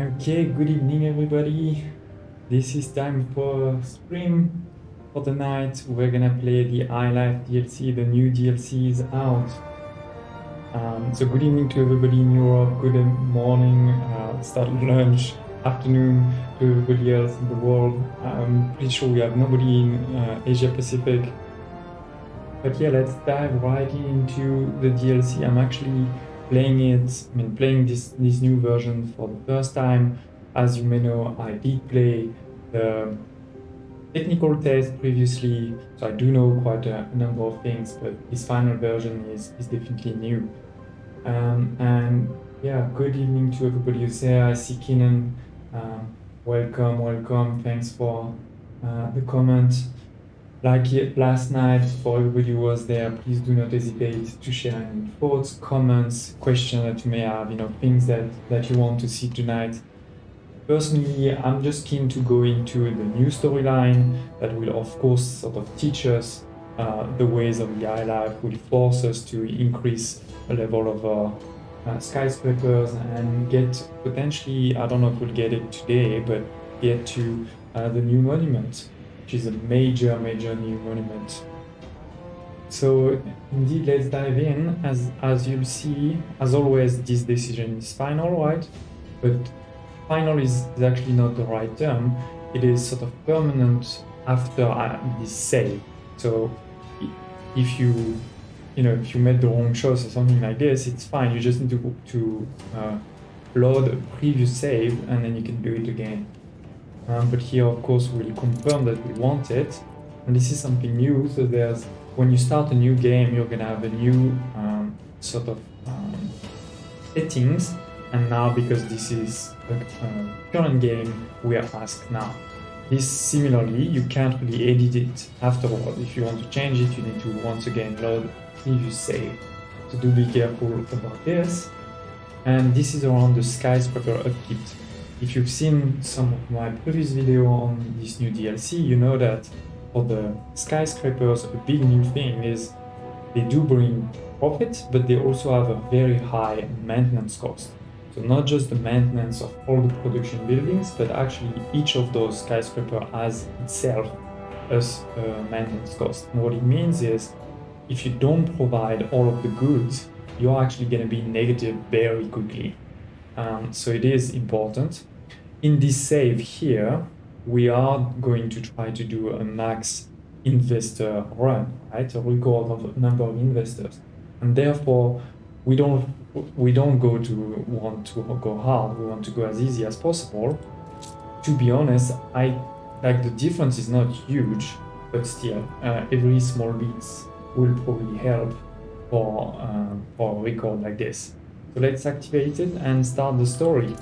Okay, good evening everybody. This is time for stream for the night. We're gonna play the iLife DLC. The new DLC is out. So good evening to everybody in Europe, good morning, start lunch, afternoon to everybody else in the world. I'm pretty sure we have nobody in Asia Pacific. But yeah, let's dive right into the DLC. I'm actually playing this new version for the first time. As you may know, I did play the technical test previously, so I do know quite a number of things, but this final version is definitely new. And yeah, good evening to everybody who's here. I see Keenan. Welcome. Thanks for the comment. Like last night, for everybody who was there, please do not hesitate to share any thoughts, comments, questions that you may have, things that you want to see tonight. Personally, I'm just keen to go into the new storyline that will, of course, sort of teach us the ways of the iLife, will force us to increase the level of our skyscrapers and get potentially, I don't know if we'll get it today, but get to the new monument, which is a major new monument. So indeed, let's dive in. As you'll see, as always, this decision is final, right? But final is actually not the right term. It is sort of permanent after this save. So if you made the wrong choice or something like this, it's fine. You just need to load a previous save and then you can do it again. But here, of course, we'll confirm that we want it. And this is something new. So when you start a new game, you're gonna have a new sort of settings. And now, because this is a current game, we are asked now. This similarly, you can't really edit it afterward. If you want to change it, you need to once again load previous save. So do be careful about this. And this is around the skyscraper upkeep. If you've seen some of my previous video on this new DLC, you know that for the skyscrapers, a big new thing is they do bring profit, but they also have a very high maintenance cost. So not just the maintenance of all the production buildings, but actually each of those skyscraper has itself as a maintenance cost. And what it means is, if you don't provide all of the goods, you're actually going to be negative very quickly. So it is important. In this save here, we are going to try to do a max investor run, right? A record of a number of investors. And therefore, we don't want to go hard. We want to go as easy as possible. To be honest, the difference is not huge, but still, every small bit will probably help for a record like this. So let's activate it and start the story.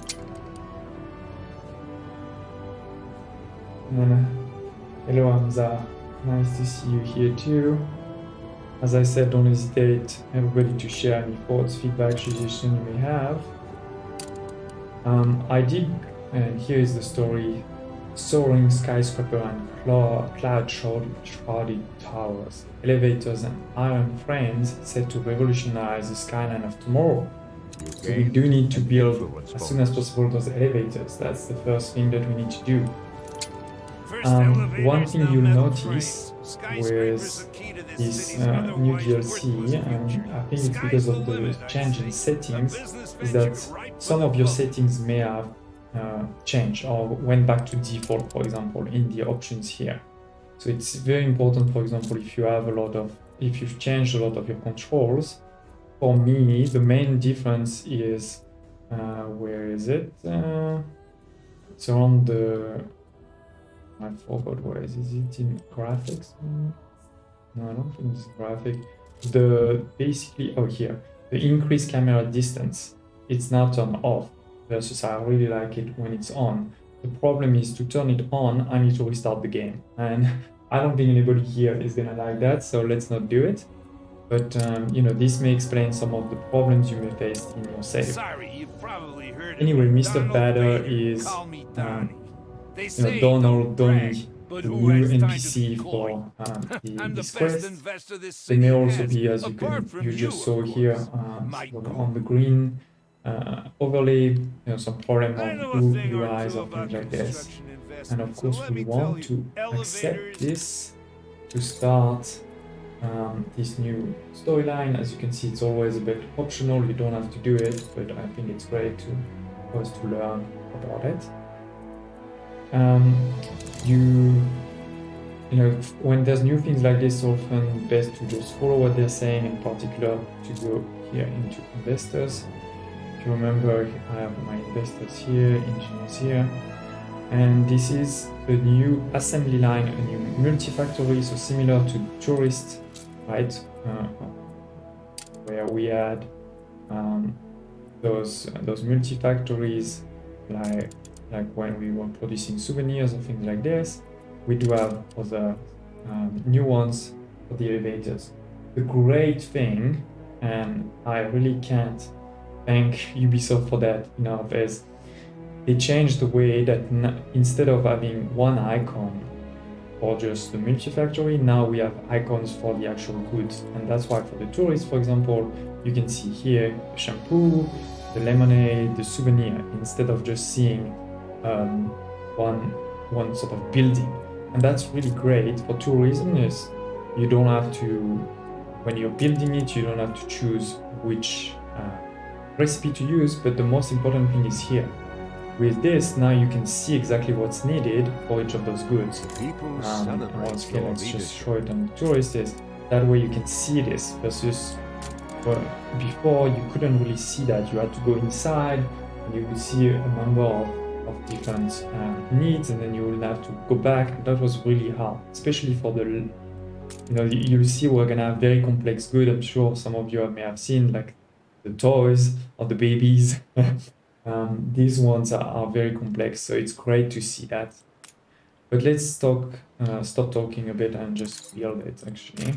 Hello Hamza, nice to see you here too. As I said, don't hesitate, everybody, to share any thoughts, feedback, suggestions you may have. And here is the story: soaring skyscraper and cloud-shrouded towers, elevators and iron frames set to revolutionize the skyline of tomorrow. So we do need to build as soon as possible those elevators. That's the first thing that we need to do. One thing you'll notice with this new DLC, and I think it's because of the change in settings, is that some of your settings may have changed or went back to default, for example, in the options here. So it's very important, for example, if you've changed a lot of your controls. For me, the main difference is, where is it? It's around the, I forgot where is it in graphics? No, I don't think it's graphic. Here, the increased camera distance, it's now turned off, versus I really like it when it's on. The problem is, to turn it on, I need to restart the game. And I don't think anybody here is gonna like that, so let's not do it. But, this may explain some of the problems you may face in your save. Sorry, you've probably heard it. Anyway, Mr. Bader is Donald Donny, the new NPC for this quest. They may also be, as you just saw here, on the green overlay, some problem I of know a thing or UIs two or about things like this. construction And of investments, so course, let we me tell want you, to accept elevators. this to start this new storyline. As you can see, it's always a bit optional. You don't have to do it, but I think it's great for us to learn about it. When there's new things like this, often best to just follow what they're saying, in particular to go here into investors. If you remember, I have my investors here, engineers here, and this is a new assembly line, a new multi-factory, so similar to tourist, right? Where we had those multi-factories, like when we were producing souvenirs or things like this. We do have other new ones for the elevators. The great thing, and I really can't thank Ubisoft for that enough, is they changed the way that instead of having one icon for just the multi-factory, now we have icons for the actual goods. And that's why for the tourists, for example, you can see here the shampoo, the lemonade, the souvenir, instead of just seeing one sort of building. And that's really great for two reasons. You don't have to, when you're building it, you don't have to choose which recipe to use, but the most important thing is here. With this, now you can see exactly what's needed for each of those goods. Once again, let's just show it on the tourist. That way you can see this versus before you couldn't really see that. You had to go inside and you would see a number of different needs, and then you will have to go back. That was really hard, especially for the, you'll see we're gonna have very complex goods. I'm sure some of you may have seen, like the toys or the babies. These ones are very complex, so it's great to see that. But let's stop talking a bit and just build it actually.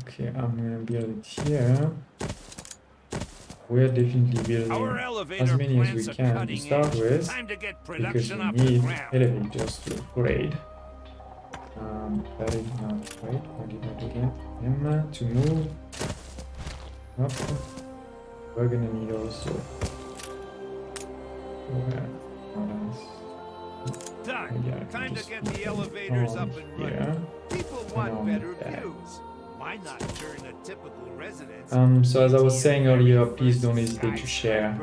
Okay, I'm gonna build it here. We're definitely building as many as we can to start with, because we need elevators to upgrade. That is not right. What did I do again? Emma to move. Up. We're gonna need also. Time to get the elevators up and running. People want better views. Why not turn a typical residence? So as I was saying earlier, please don't hesitate to share,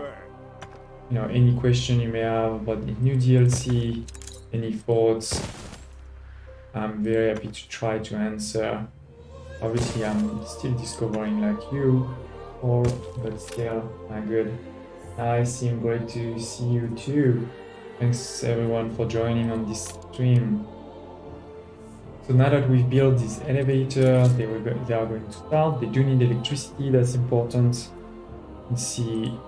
any question you may have about the new DLC, any thoughts. I'm very happy to try to answer. Obviously, I'm still discovering like you, but still, good. Sim, great to see you too. Thanks everyone for joining on this stream. So now that we've built this elevator, they are going to start. They do need electricity, that's important. You can see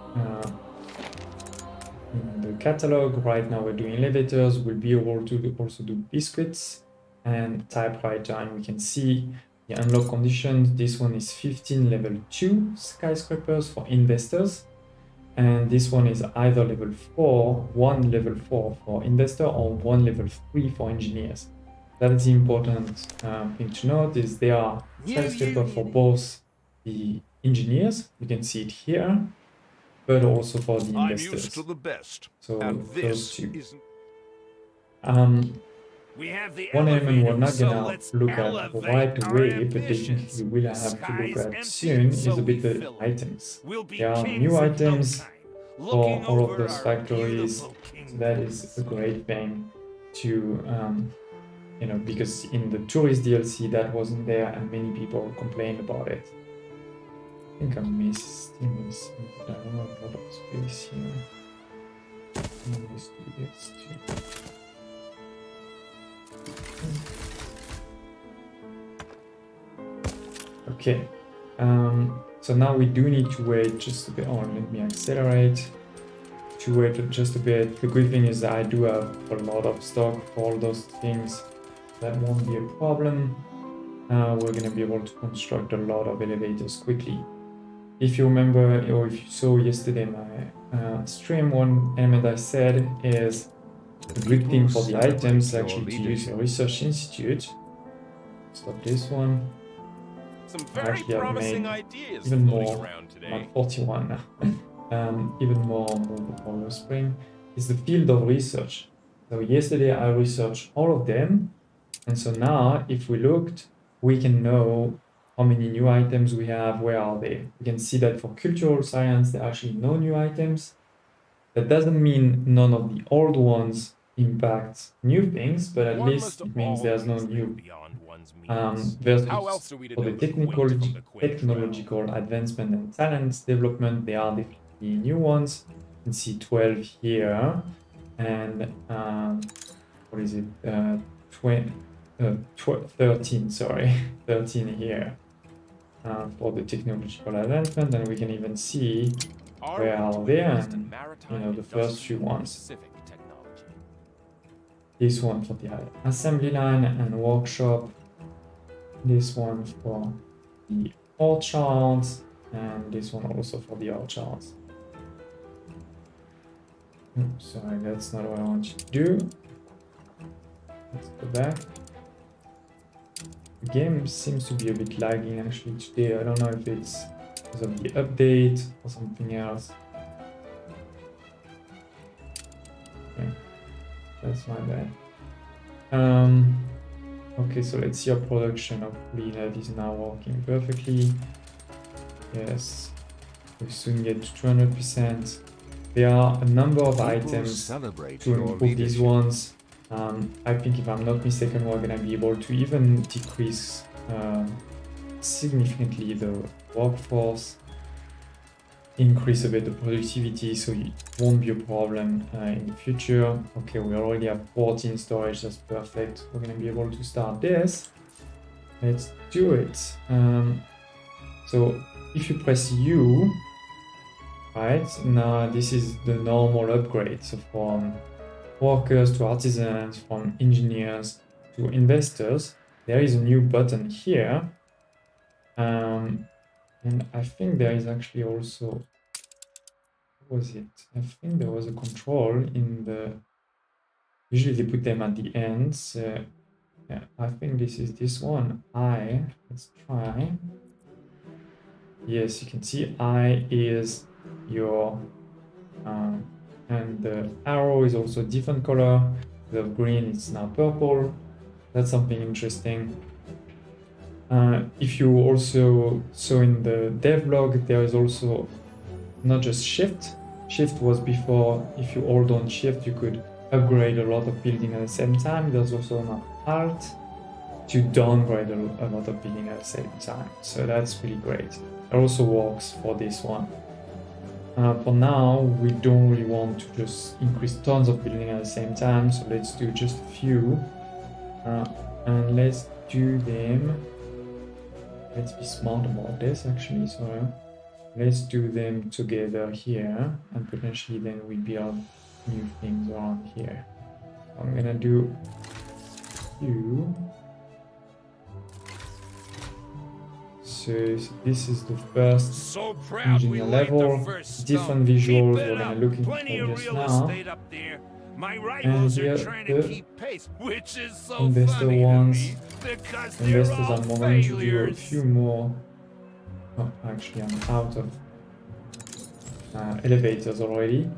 in the catalog, right now we're doing elevators. We'll be able to also do biscuits and typewriter, and we can see the unlock conditions. This one is 15 level 2 skyscrapers for investors. And this one is either level 4, 1 level 4 for investor, or 1 level 3 for engineers. That is the important thing to note, is there are skyscrapers for both the engineers, you can see it here, but also for the investors. I'm used to the best. So those two. One element we're not gonna look at right away, but definitely we will have to look at soon, is a bit the items. There are new items for all of those factories. So that is a great thing to, because in the tourist DLC that wasn't there and many people complained about it. I think I'm missing a lot of space here. Let's do this too. Okay, so now we do need to wait just a bit. Oh, let me accelerate to wait just a bit. The good thing is that I do have a lot of stock for all those things. That won't be a problem. We're going to be able to construct a lot of elevators quickly. If you remember, or if you saw yesterday my stream, one element I said is a good thing for the items actually to use a research institute. Stop this one. Some I very actually have promising made ideas even floating more, around today. not 41 now, even more on the Power Spring, is the field of research. So yesterday I researched all of them, and so now if we looked, we can know how many new items we have, where are they. We can see that for cultural science, there are actually no new items. That doesn't mean none of the old ones impact new things, but at least it means there's no new. Versus for the technological advancement and talent development, there are definitely new ones. You can see 12 here, and what is it? 13, sorry, 13 here for the technological advancement, and we can even see where are they, and the first few ones. This one for the assembly line and workshop. This one for the orchards, and this one also for the orchards. Oops, sorry, that's not what I want you to do. Let's go back. The game seems to be a bit lagging actually today. I don't know if it's because of the update or something else. Okay, that's my bad. Okay, so let's see our production. Hopefully that is now working perfectly. Yes, we soon get to 200%. There are a number of items to improve these ones. I think if I'm not mistaken, we're going to be able to even decrease significantly the workforce, increase a bit the productivity, so it won't be a problem in the future. Okay, we already have 14 storage, that's perfect. We're going to be able to start this. Let's do it. So if you press U, right, now this is the normal upgrade. So from workers to artisans, from engineers to investors, there is a new button here. And I think there is actually also, what was it? I think there was a control in the, usually they put them at the end. So yeah, I think this is this one, I, let's try. Yes, you can see I is your, and the arrow is also a different color. The green is now purple. That's something interesting. If you also saw in the devlog, there is also not just shift. Shift was before, if you hold on shift, you could upgrade a lot of building at the same time. There's also an alt to downgrade a lot of building at the same time. So that's really great. It also works for this one. For now, we don't really want to just increase tons of building at the same time. So let's do just a few. And let's do them. Let's be smart about this actually, so let's do them together here, and potentially then we build new things around here. I'm gonna do you. So this is the first engineer level, different visuals, we're gonna look into this now. And here the investor ones. Investors, I'm going to do a few more. Oh, actually, I'm out of elevators already.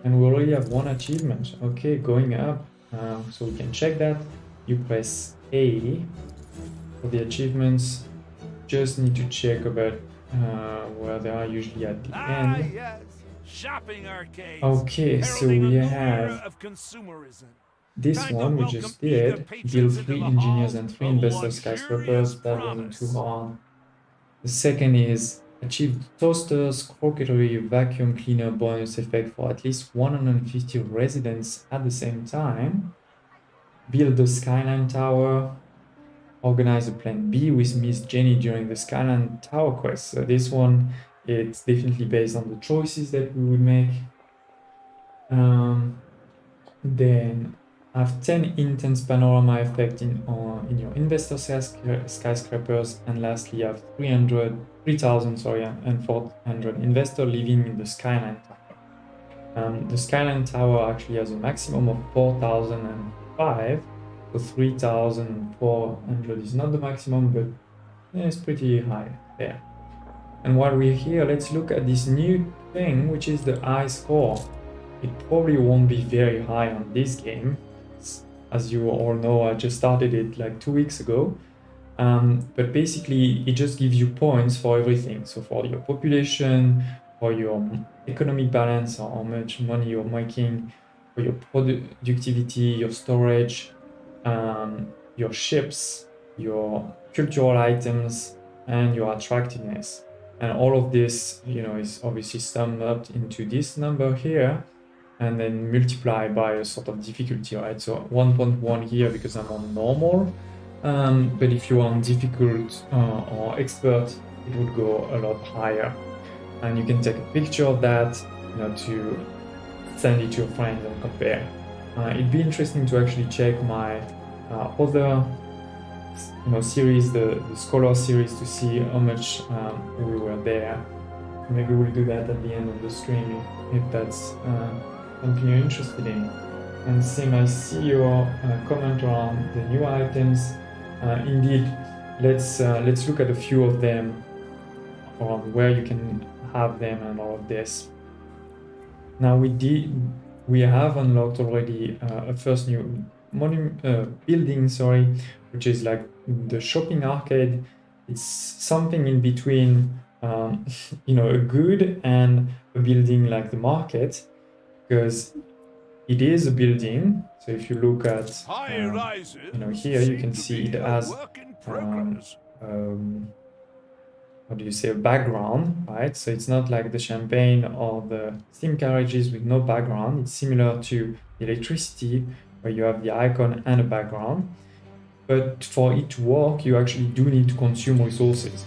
And we already have one achievement. Okay, going up. So we can check that. You press A for the achievements. Just need to check about where they are usually at the end. Yes. Shopping arcades. Okay, so we have this one we just did. Build 3 engineers and 3 investor skyscrapers. That wasn't too hard. The second is achieve toasters, croqueterie, vacuum cleaner bonus effect for at least 150 residents at the same time. Build the Skyline Tower. Organize a plan B with Miss Jenny during the Skyline Tower quest. So this one, it's definitely based on the choices that we would make. Then have 10 intense panorama effect in your investor skyscrapers, and lastly have 3,400 investor living in the Skyline Tower. The Skyline Tower actually has a maximum of 4,005, so 3,400 is not the maximum, but it's pretty high there. And while we're here, let's look at this new thing, which is the I score. It probably won't be very high on this game. As you all know, I just started it like 2 weeks ago. But basically, it just gives you points for everything. So for your population, for your economic balance, or how much money you're making, for your productivity, your storage, your ships, your cultural items, and your attractiveness. And all of this, you know, is obviously summed up into this number here, and then multiplied by a sort of difficulty, right? So 1.1 here because I'm on normal, but if you're on difficult or expert, it would go a lot higher. And you can take a picture of that, you know, to send it to your friends and compare. It'd be interesting to actually check my other, you know, series, the Scholar series, to see how much we were there. Maybe we'll do that at the end of the stream if that's something you're interested in. And same, I see your comment around the new items. Indeed, let's look at a few of them, on where you can have them and all of this. Now we have unlocked already a first new building, sorry, which is like the shopping arcade. It's something in between, you know, a good and a building like the market, because it is a building. So if you look at, you know, here you can see it has, how do you say, a background, right? So it's not like the champagne or the steam carriages with no background. It's similar to electricity, where you have the icon and a background. But for it to work, you actually do need to consume resources.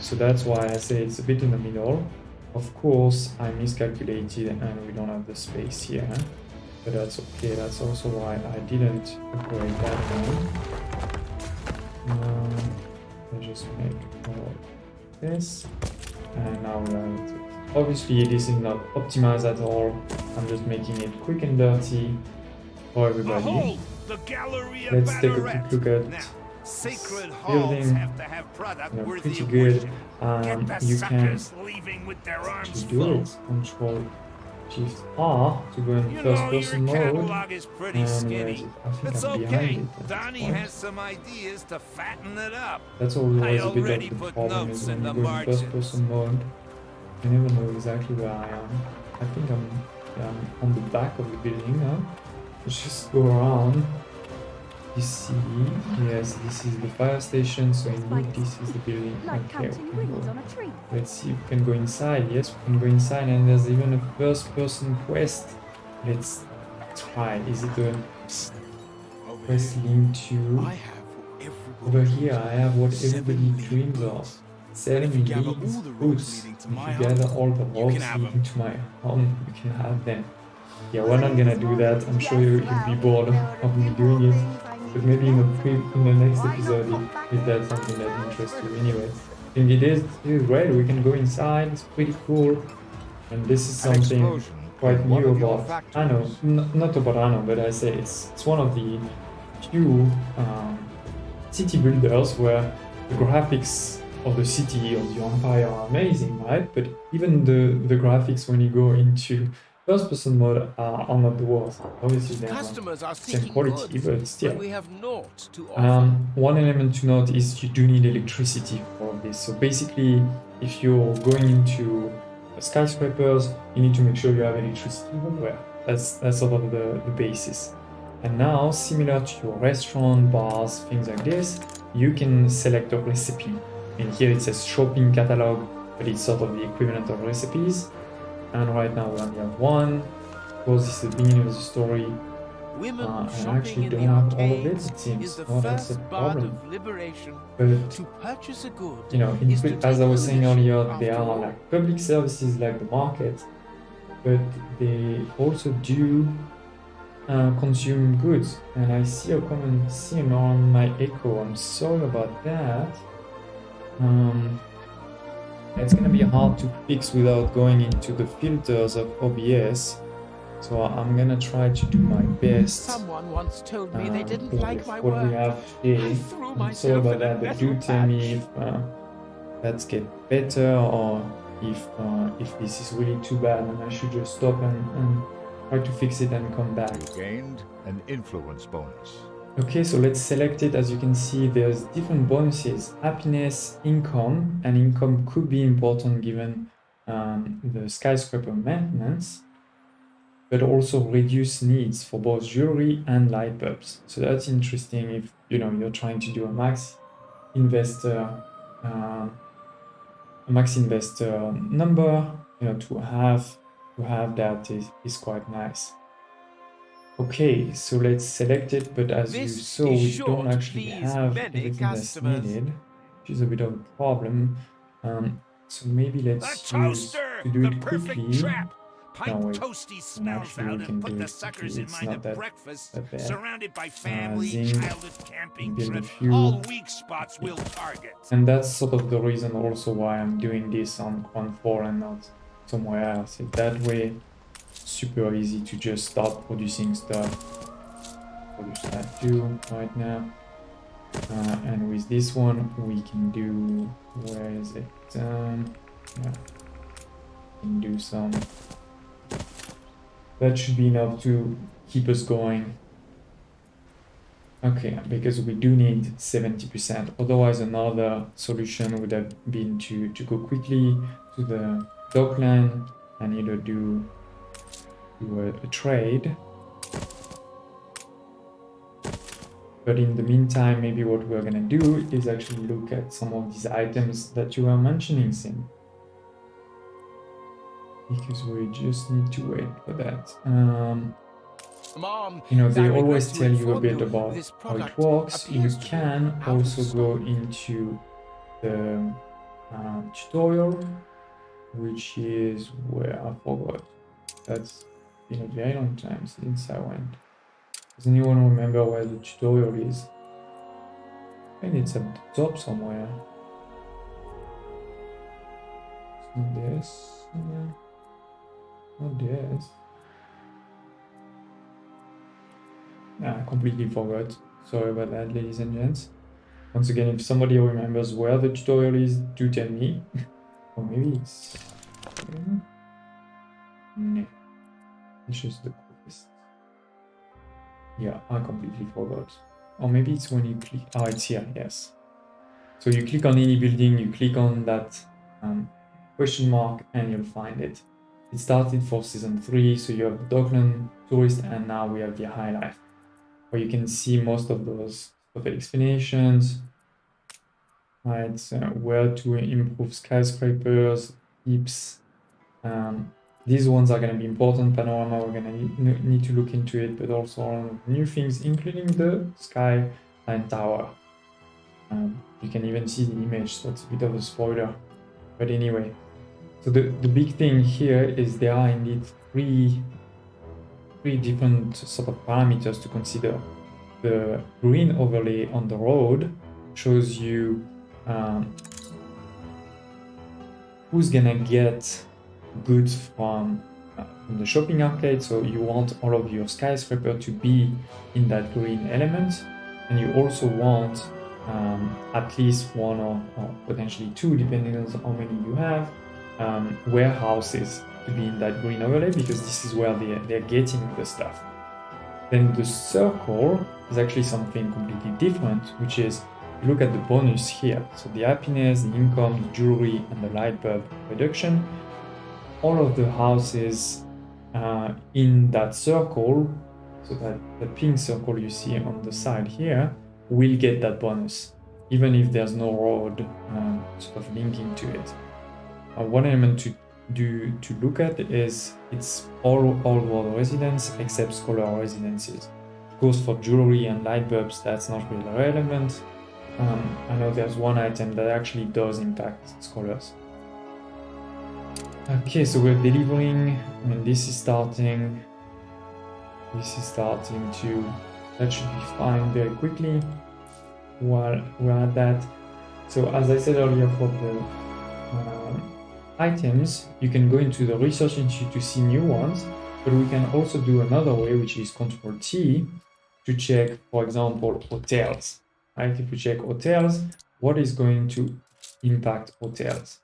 So that's why I say it's a bit in the middle. Of course, I miscalculated and we don't have the space here. But that's okay. That's also why I didn't upgrade that one. Let's just make all this. And now we have it. Obviously, this is not optimized at all. I'm just making it quick and dirty for everybody. Let's take a quick look at Sacred building. have to have product You know, worthy pretty of good. worship. You can leaving with their arms do it. Control Shift R to go in first person mode. is pretty And skinny. I think It's I'm okay. behind it at Donnie this point. has some ideas to fatten it up. That's always I a bit already of the put problem, notes is when in you the go in first margins. person mode, you never know exactly where I am. I think I'm on the back of the building now. Let's just go around. You see, yes, this is the fire station, so indeed this is the building. Like Okay, counting we can rings go. on a tree. Let's see if we can go inside. Yes, we can go inside, and there's even a first person quest. Let's try. Is it a quest linked to... Over here I have what everybody dreams of. Selling leads goods. If you gather all the rogues leading to my home, you can have them. Yeah, we're not gonna do that. I'm sure you'll be bored of me doing it. But maybe in the next episode, if that's something that interests you anyway. I think it is great. We can go inside. It's pretty cool. And this is something quite new about Anno. Not about Anno, but I say it's one of the few city builders where the graphics of the city, of the empire are amazing, right? But even the graphics when you go into first-person mode are not the worst. Obviously, they're not same quality, but still. We have naught to offer. One element to note is you do need electricity for this. So basically, if you're going into skyscrapers, you need to make sure you have electricity everywhere. That's sort of the basis. And now, similar to your restaurant, bars, things like this, you can select a recipe. And here it says shopping catalog, but it's sort of the equivalent of recipes. And right now we only have one. Of course, this is the beginning of the story. Women And I shopping actually in don't the have all of it, arcades it seems. is the Oh, that's a first part problem. of liberation. But, To purchase a good, you know, is to as I take was saying ownership earlier, after there are all. like public services like the market, but they also do consume goods. And I see a common theme on my echo. I'm sorry about that. It's gonna be hard to fix without going into the filters of OBS. So I'm gonna try to do my best. Someone once told me they didn't with like my what we work. have here. I threw I'm sorry myself about in a that, but do nettle tell me patch. if that's get better, or if this is really too bad and I should just stop and try to fix it and come back. You gained an influence bonus. Okay, so let's select it. As you can see, there's different bonuses: happiness, income, and income could be important given the skyscraper maintenance, but also reduce needs for both jewelry and light bulbs. So that's interesting if you're trying to do a max investor number. To have that is quite nice. Okay, so let's select it, but as you This saw, is we sure don't to actually please have many everything that's customers. needed, which is a bit of a problem. So maybe The let's use toaster! to do The it perfect quickly. trap! Pipe wait. toasty smells actually we out can and do put the it suckers quickly. in It's mind not at that breakfast. bad. Surrounded by family, Zing. childhood camping Build a trips, few. all weak spots we'll target. And that's sort of the reason also why I'm doing this on 4 and not somewhere else. That way, super easy to just start producing stuff. Produce that too right now. And with this one, we can do, where is it? Yeah, we can do some. That should be enough to keep us going. Okay, because we do need 70%. Otherwise, another solution would have been to go quickly to the dockland and either do a trade. But in the meantime, maybe what we're gonna do is actually look at some of these items that you were mentioning, Sim. Because we just need to wait for that. Mom, They I always regret to tell you a inform bit you, about this how it product works. You appears to be can out of also go stock. into the tutorial, which is where I forgot. That's been a very long time since I went. Does anyone remember where the tutorial is? I think it's at the top somewhere. It's not this. Not this. I completely forgot. Sorry about that, ladies and gents. Once again, if somebody remembers where the tutorial is, do tell me. Or maybe it's... No. It's just the quickest. Yeah, I completely forgot. Or maybe it's when you click... Oh, it's here, yes. So you click on any building, you click on that question mark, and you'll find it. It started for season 3, so you have Dockland, Tourist, and now we have the High Life, where you can see most of those sort of explanations, right? Where to improve skyscrapers, tips. These ones are going to be important. Panorama, we're going to need to look into it, but also on new things, including the skyline tower. You can even see the image, so it's a bit of a spoiler. But anyway, so the big thing here is there are indeed three different sort of parameters to consider. The green overlay on the road shows you who's gonna get goods from the shopping arcade. So you want all of your skyscraper to be in that green element, and you also want at least one or potentially two, depending on how many you have, warehouses to be in that green overlay, because this is where they're getting the stuff. Then the circle is actually something completely different, which is, you look at the bonus here. So the happiness, the income, the jewelry, and the light bulb reduction. All of the houses in that circle, so that the pink circle you see on the side here, will get that bonus, even if there's no road sort of linking to it. One element to look at is it's all old world residents except scholar residences. Of course, for jewelry and light bulbs, that's not really relevant. I know there's one item that actually does impact scholars. Okay, so we're delivering. I mean, this is starting to, that should be fine very quickly while we're at that. So as I said earlier, for the items, you can go into the research institute to see new ones. But we can also do another way, which is Control T, to check, for example, hotels. Right? If we check hotels, what is going to impact hotels?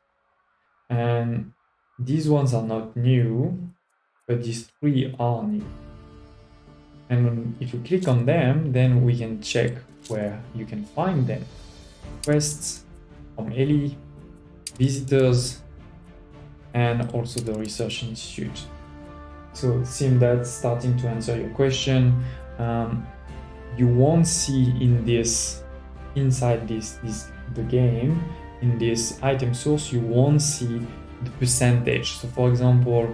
And these ones are not new, but these three are new. And if you click on them, then we can check where you can find them. Quests from Ellie, visitors, and also the Research Institute. So it seems that's starting to answer your question. You won't see in this, inside the game, in this item source, you won't see the percentage. So for example,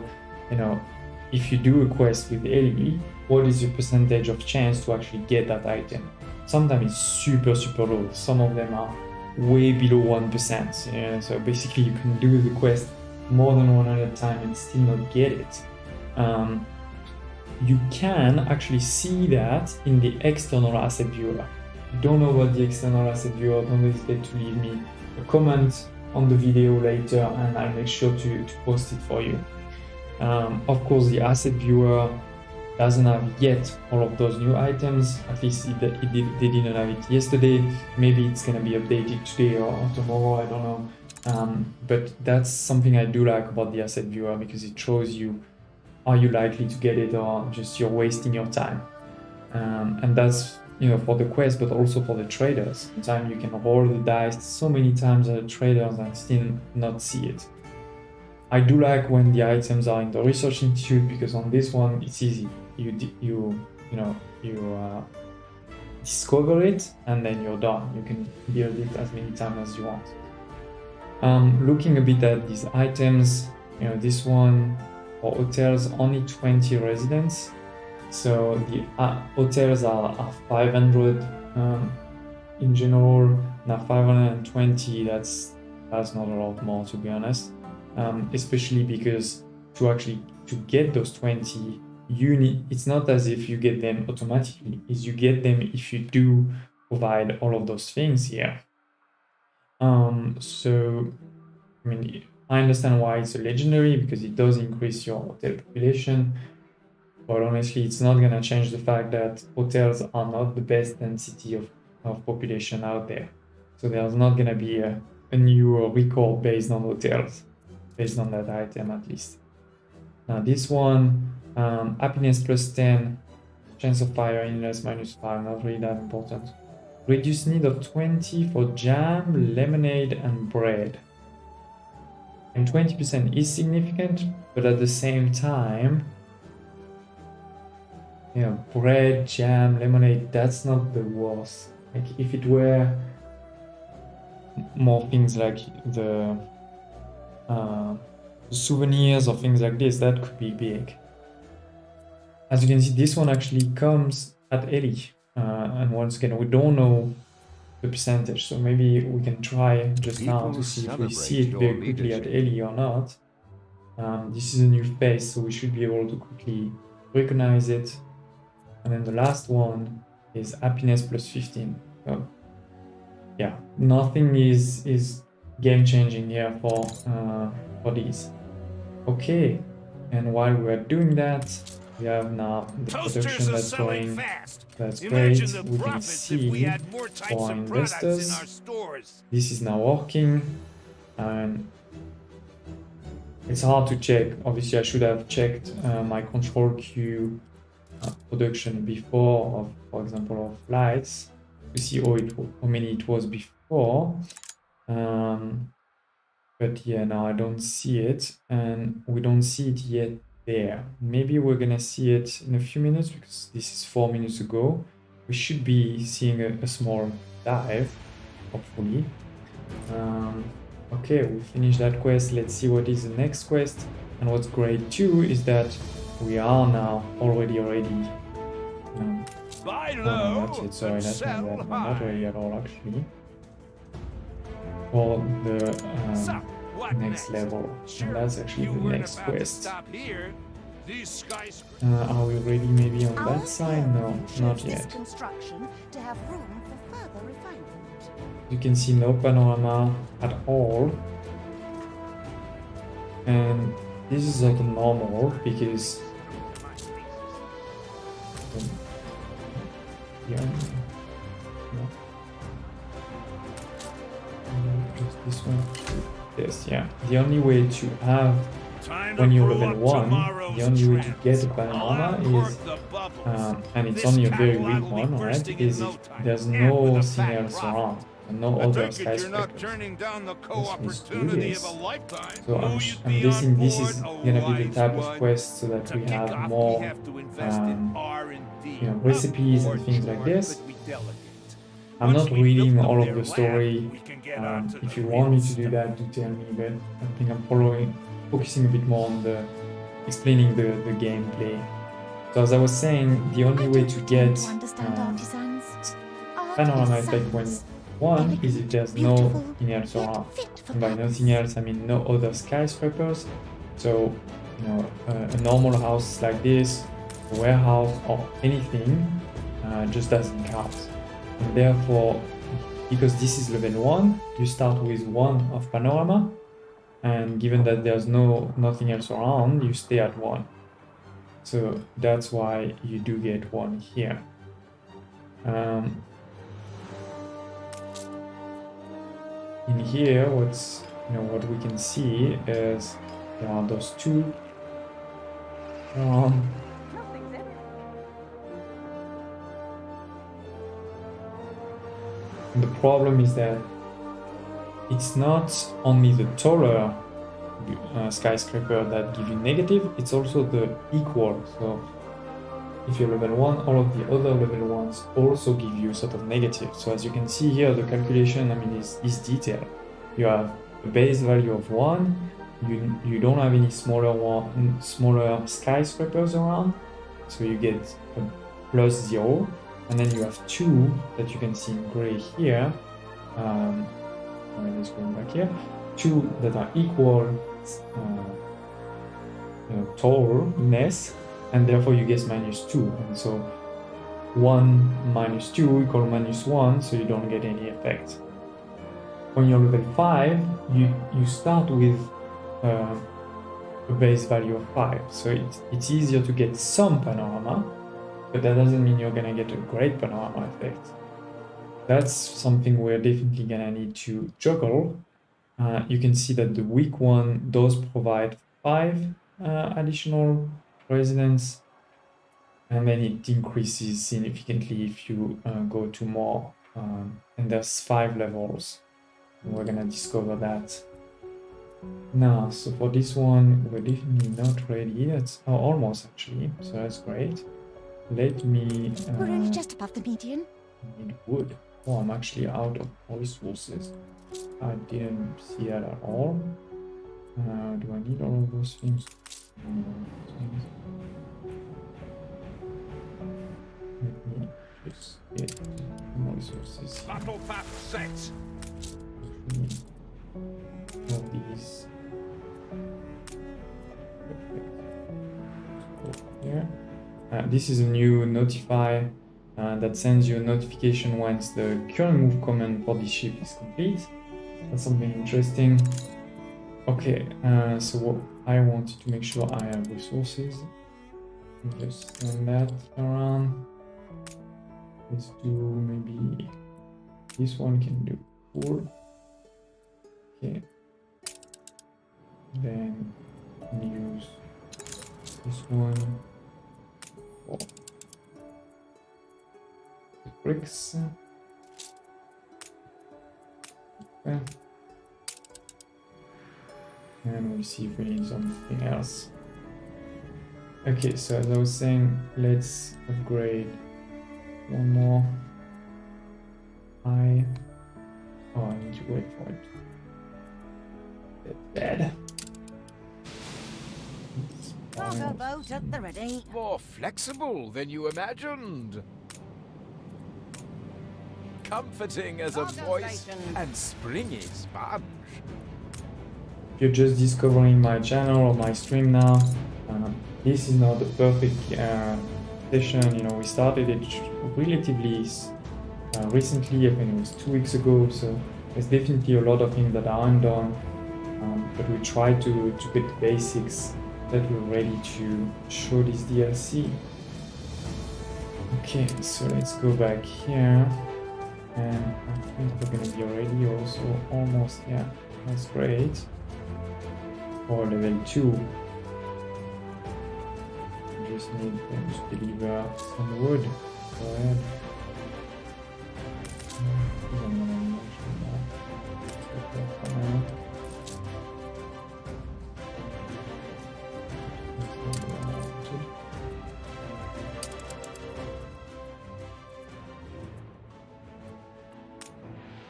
you know, if you do a quest with Ellie, what is your percentage of chance to actually get that item? Sometimes it's super low. Some of them are way below 1%. Yeah? So basically you can do the quest more than 100 times and still not get it. You can actually see that in the external asset viewer. If you don't know about the external asset viewer, don't hesitate to leave me a comment on the video later and I'll make sure to post it for you. Of course, the asset viewer doesn't have yet all of those new items. At least they didn't have it yesterday. Maybe it's gonna be updated today or tomorrow, I don't know. But that's something I do like about the asset viewer, because it shows you, are you likely to get it or just you're wasting your time. And that's, you know, for the quest, but also for the traders. Sometimes you can roll the dice so many times as a trader and still not see it. I do like when the items are in the Research Institute, because on this one it's easy. You discover it and then you're done. You can build it as many times as you want. Looking a bit at these items, you know, this one for hotels, only 20 residents. So the hotels are 500 in general. Now 520, that's not a lot more, to be honest. Especially because to get those 20, you need, it's not as if you get them automatically, is you get them if you do provide all of those things here. So I mean, I understand why it's a legendary, because it does increase your hotel population, but honestly it's not gonna change the fact that hotels are not the best density of population out there. So there's not gonna be a new record based on hotels, based on that item at least. Now this one, happiness plus 10, chance of fire illness minus 5, not really that important. Reduced need of 20 for jam, lemonade and bread. And 20% is significant, but at the same time, you know, bread, jam, lemonade, that's not the worst. Like if it were more things like the souvenirs or things like this, that could be big. As you can see, this one actually comes at Ellie, and once again, we don't know the percentage, so maybe we can try just now to see if we see it very quickly at Ellie or not. This is a new face, so we should be able to quickly recognize it. And then the last one is happiness plus 15. So yeah, nothing is game changing here for these. Okay, and while we're doing that, we have now the production that's going. That's great. We can see for investors, this is now working, and it's hard to check. Obviously, I should have checked my control queue production before, of, for example, of flights, to see how many it was before. But yeah, now I don't see it, and we don't see it yet there. Maybe we're gonna see it in a few minutes, because this is 4 minutes ago. We should be seeing a small dive, hopefully. Okay, we finished that quest. Let's see what is the next quest. And what's great too is that we are now already ready. Not yet, sorry, that's not ready at all actually. For the next level, and that's actually the next quest. Are we ready maybe on that side? No, not yet. You can see no panorama at all, and this is not normal, because Here. No. Just this one. Yes, yeah. The only way to have, when you're level 1, the only way to get a panorama is, and it's only a very weak one, right? Is if there's nothing else around, and no other skyscrapers. Let's do this. So I'm guessing this is gonna be the type of quest so that we have more recipes and things like this. I'm not reading all of the story. If you want me to do that, do tell me, but I think I'm focusing a bit more on the explaining the gameplay. So as I was saying, the only way to get panorama effect when one is if there's nothing else around. And by nothing else, I mean no other skyscrapers. So a normal house like this, a warehouse or anything, just doesn't count. And therefore, because this is level 1, you start with 1 of panorama, and given that there's nothing else around, you stay at 1. So that's why you do get 1 here. In here, what we can see is there are those 2. The problem is that it's not only the taller skyscraper that give you negative, it's also the equal. So if you're level 1, all of the other level 1s also give you sort of negative. So as you can see here, the calculation, is detailed. You have a base value of 1, you don't have any smaller skyscrapers around, so you get a plus 0. And then you have 2 that you can see in gray here. Let's go back here. 2 that are equal tallness, and therefore you get -2. And so 1 minus 2 equal -1, so you don't get any effect. When you're level 5, you start with a base value of 5, so it's easier to get some panorama. But that doesn't mean you're gonna get a great panorama effect. That's something we're definitely gonna need to juggle. You can see that the weak one does provide 5 additional residents, and then it increases significantly if you go to more. And there's 5 levels. We're gonna discover that. Now, so for this one, we're definitely not ready. That's almost actually, so that's great. Let me... We're only just above the median. Need wood. Oh, I'm actually out of resources. I didn't see that at all. Do I need all of those things? Let me just get more resources. Battle path set. All these. Perfect. Let's go here. This is a new notify that sends you a notification once the current move command for this ship is complete. That's something interesting. Okay, so I wanted to make sure I have resources. Just turn that around. Let's do maybe this one can do 4. Okay. Then use this one. Oh. The bricks. Okay. And we see if we need something else. Okay, so as I was saying, let's upgrade one more. I need to wait for it. That's bad. Cargo boat at the ready. More flexible than you imagined. Comforting as a voice and springy sponge. If you're just discovering my channel or my stream now, this is not the perfect session. We started it relatively recently. I think it was 2 weeks ago, so there's definitely a lot of things that aren't done, but we try to get the basics that we're ready to show this DLC. Okay, so let's go back here. And I think we're gonna be already also almost, yeah, that's great. For level 2. We just need them to deliver some wood. Go ahead.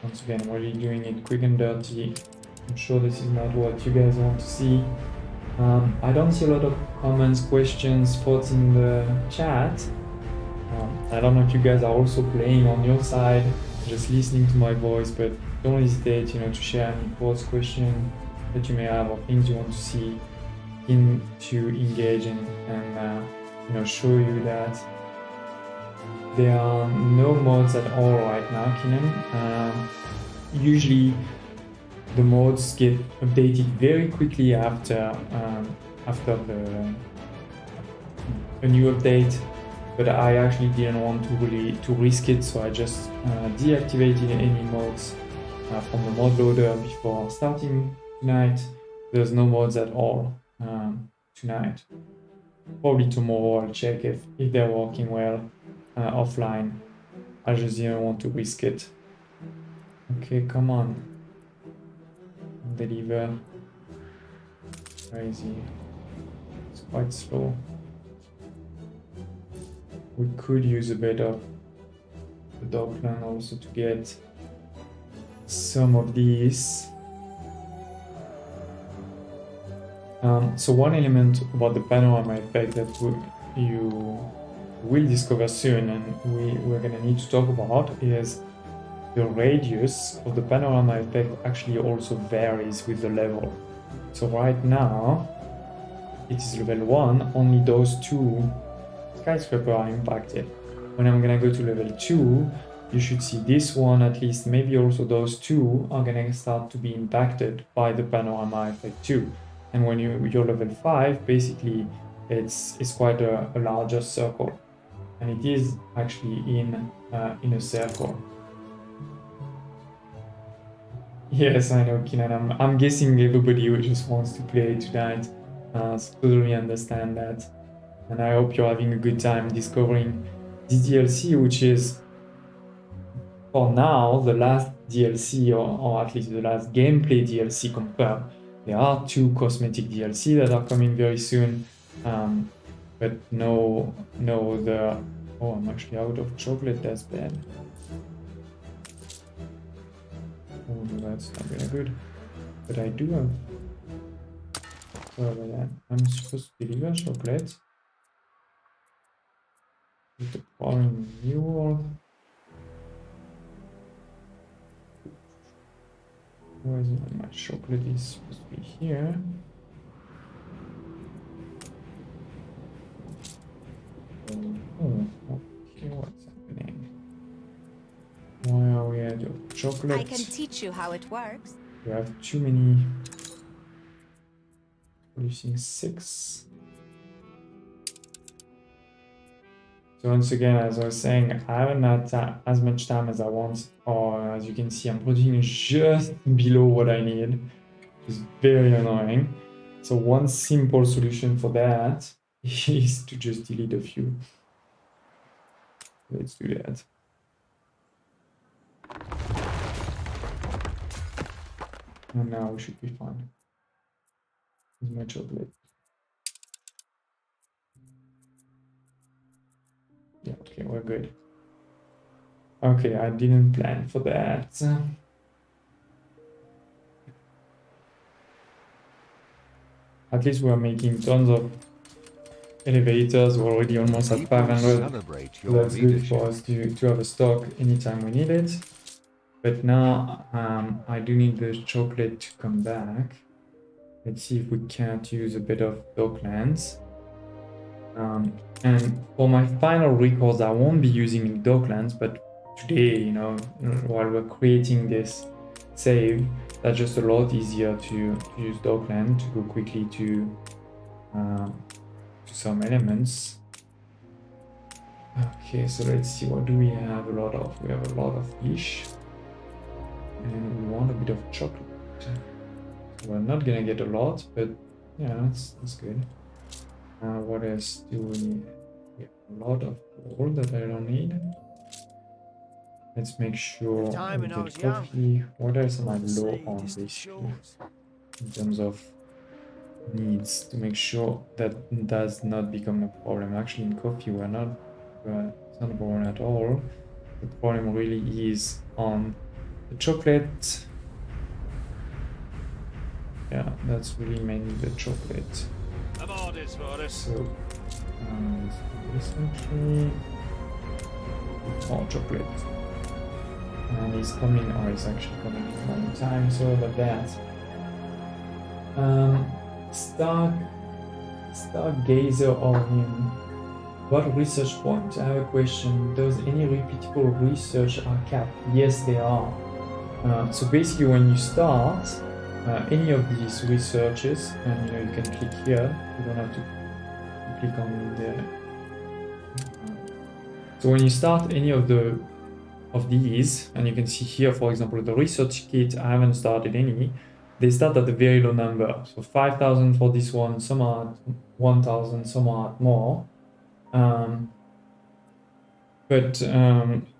Once again, really doing it quick and dirty. I'm sure this is not what you guys want to see. I don't see a lot of comments, questions, thoughts in the chat. I don't know if you guys are also playing on your side, just listening to my voice, but don't hesitate, to share any thoughts, questions that you may have, or things you want to see to engage in, and show you that there are no mods at all right now, Keenan. Usually the mods get updated very quickly after a new update, but I actually didn't want to risk it, so I just deactivated any mods from the mod loader before starting tonight. There's no mods at all tonight. Probably tomorrow I'll check if they're working well offline. I just didn't want to risk it. Okay, come on. Deliver. Crazy. It's quite slow. We could use a bit of the dockland also to get some of these. So one element about the panorama effect that you will discover soon, and we're gonna need to talk about, is the radius of the panorama effect actually also varies with the level. So right now it is level 1, only those 2 skyscrapers are impacted. When I'm gonna go to level 2, you should see this one at least, maybe also those 2 are gonna start to be impacted by the panorama effect too. And when you're level 5, basically it's quite a larger circle, and it is actually in a circle. Yes, I know, Keenan. I'm guessing everybody who just wants to play tonight. So totally understand that. And I hope you're having a good time discovering this DLC, which is, for now, the last DLC, or at least the last gameplay DLC confirmed. There are 2 cosmetic DLC that are coming very soon, but no other. Oh, I'm actually out of chocolate, that's bad. Oh, that's not very good. But I do have. Sorry about that. I'm supposed to deliver chocolate. With the problem in New World. Where is it? My chocolate is supposed to be here. Oh, okay, what's happening? Why are we out of chocolate? I can teach you how it works. We have too many. Producing 6. So once again, as I was saying, I haven't had as much time as I want, or as you can see, I'm producing just below what I need, which is very annoying. So one simple solution for that is to just delete a few. Let's do that. And now we should be fine. With my chocolate. Yeah, okay, we're good. Okay, I didn't plan for that. At least we're making tons of elevators. We're already almost at 500. So that's good for us to have a stock anytime we need it. But now I do need the chocolate to come back. Let's see if we can't use a bit of docklands. And for my final records, I won't be using docklands, but today, while we're creating this save, that's just a lot easier to use dockland to go quickly to some elements. Okay, so let's see, what do we have a lot of? We have a lot of fish. And we want a bit of chocolate. So we're not gonna get a lot, but yeah, that's good. What else do we have? A lot of gold that I don't need. Let's make sure we get coffee. What else am I low on basically in terms of needs to make sure that does not become a problem? Actually, in coffee, we're not. It's not a problem at all. The problem really is on the chocolate. Yeah, that's really mainly the chocolate. So, this actually more chocolate. And he's coming, or he's actually coming in one time, so about that. Stargazer or him. What research point? I have a question. Does any repeatable research are capped? Yes, they are. So basically, when you start any of these researches, and you can click here. You don't have to click on the. So when you start any of these, and you can see here, for example, the research kit. I haven't started any. They start at a very low number. So 5,000 for this one. Some are at 1,000. Some are at more. But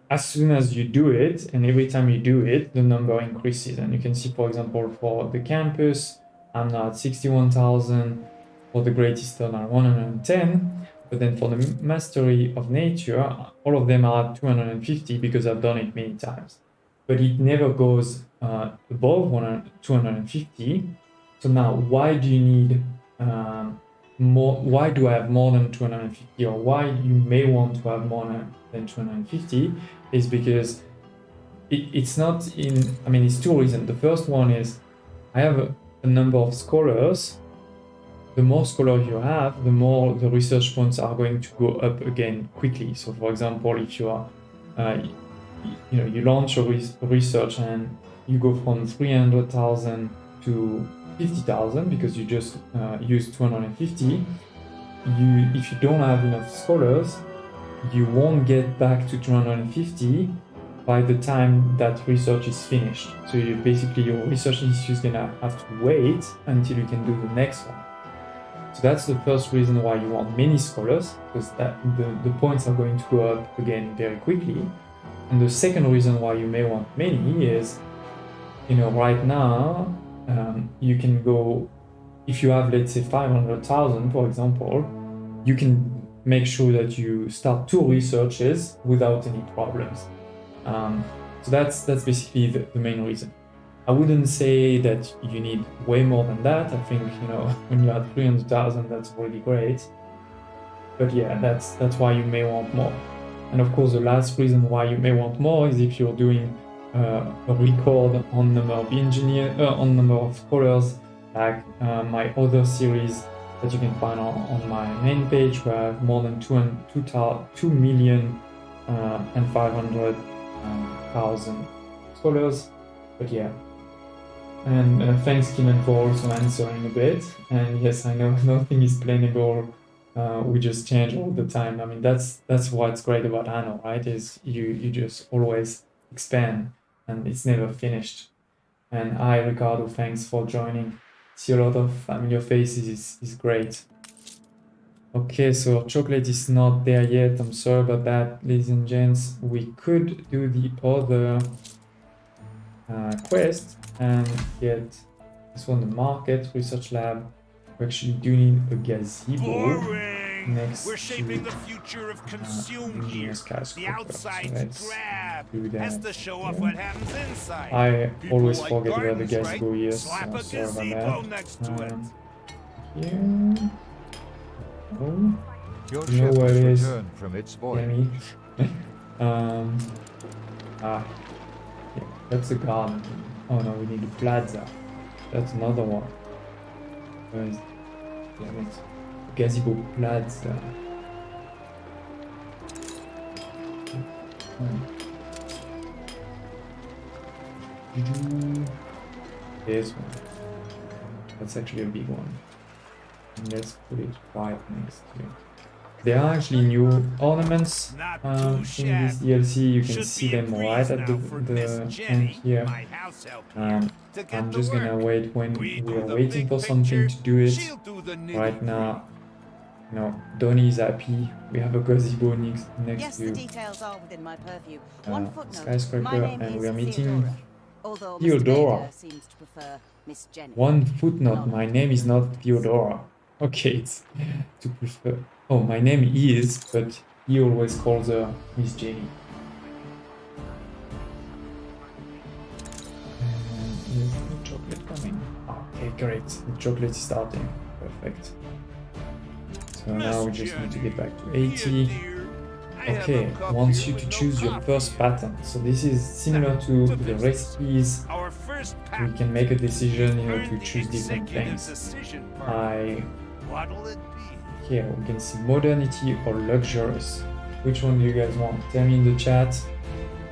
as soon as you do it, and every time you do it, the number increases. And you can see, for example, for the campus, I'm now at 61,000. For the Great Eastern, I'm 110. But then for the Mastery of Nature, all of them are at 250 because I've done it many times. But it never goes above 250. So now, why do you need more? Why do I have more than 250, or why you may want to have more than 250? Is because it's not in. I mean, it's two reasons. The first one is I have a number of scholars. The more scholars you have, the more the research points are going to go up again quickly. So, for example, if you are you launch a research and you go from 300,000 to 50,000 because you just used 250. If you don't have enough scholars, you won't get back to 250 by the time that research is finished. So basically your research is just gonna have to wait until you can do the next one. So that's the first reason why you want many scholars, because the points are going to go up again very quickly. And the second reason why you may want many is, right now, you can go, if you have, let's say, 500,000, for example, you can make sure that you start 2 researches without any problems. So that's basically the main reason. I wouldn't say that you need way more than that. I think, when you're at 300,000, that's really great. But yeah, that's why you may want more. And of course, the last reason why you may want more is if you're doing a record on number of on number of scholars, like my other series that you can find on my main page, where I have more than 2,500,000 scholars. But yeah. And thanks, Kim, for also answering a bit. And yes, I know nothing is planable. We just change all the time. I mean, that's what's great about Anno, right? Is you just always expand, and it's never finished. And hi, Ricardo, thanks for joining. See a lot of familiar faces. Is great. Okay, so chocolate is not there yet. I'm sorry about that, ladies and gents. We could do the other quest and get this one, the market research lab. We actually do need a gazebo next We're shaping to the future of consume here. skyscraper. The outside's So drab. do that. Has to show off what happens inside. I People always like forget where the gardens, gazebo right? is, Slap so a sorry about gazebo that. next to it. Here. Oh, Your You know ship where has it is, returned from its voyage. Danny. Yeah, that's a garden. Oh no, we need a plaza. That's another one. Where is? Damn it. Gazebo plaza. This one. That's actually a big one. And let's put it right next to it. there are actually new ornaments in this DLC. You can see them right at the end here. I'm just gonna wait when we are waiting for something to do it. Right now, you know, Donnie is happy. We have a gazebo next to skyscraper, and we are meeting Theodora. One footnote: my name is not Theodora. Okay, it's to prefer. Oh, my name is, but he always calls her Miss Jenny. And is the chocolate coming? Okay, great. The chocolate is starting. Perfect. So now we just need to get back to 80. Okay, wants you to choose your first pattern. So this is similar to the recipes. We can make a decision, you know, to choose different things. Here we can see modernity or luxurious. Which one do you guys want? Tell me in the chat.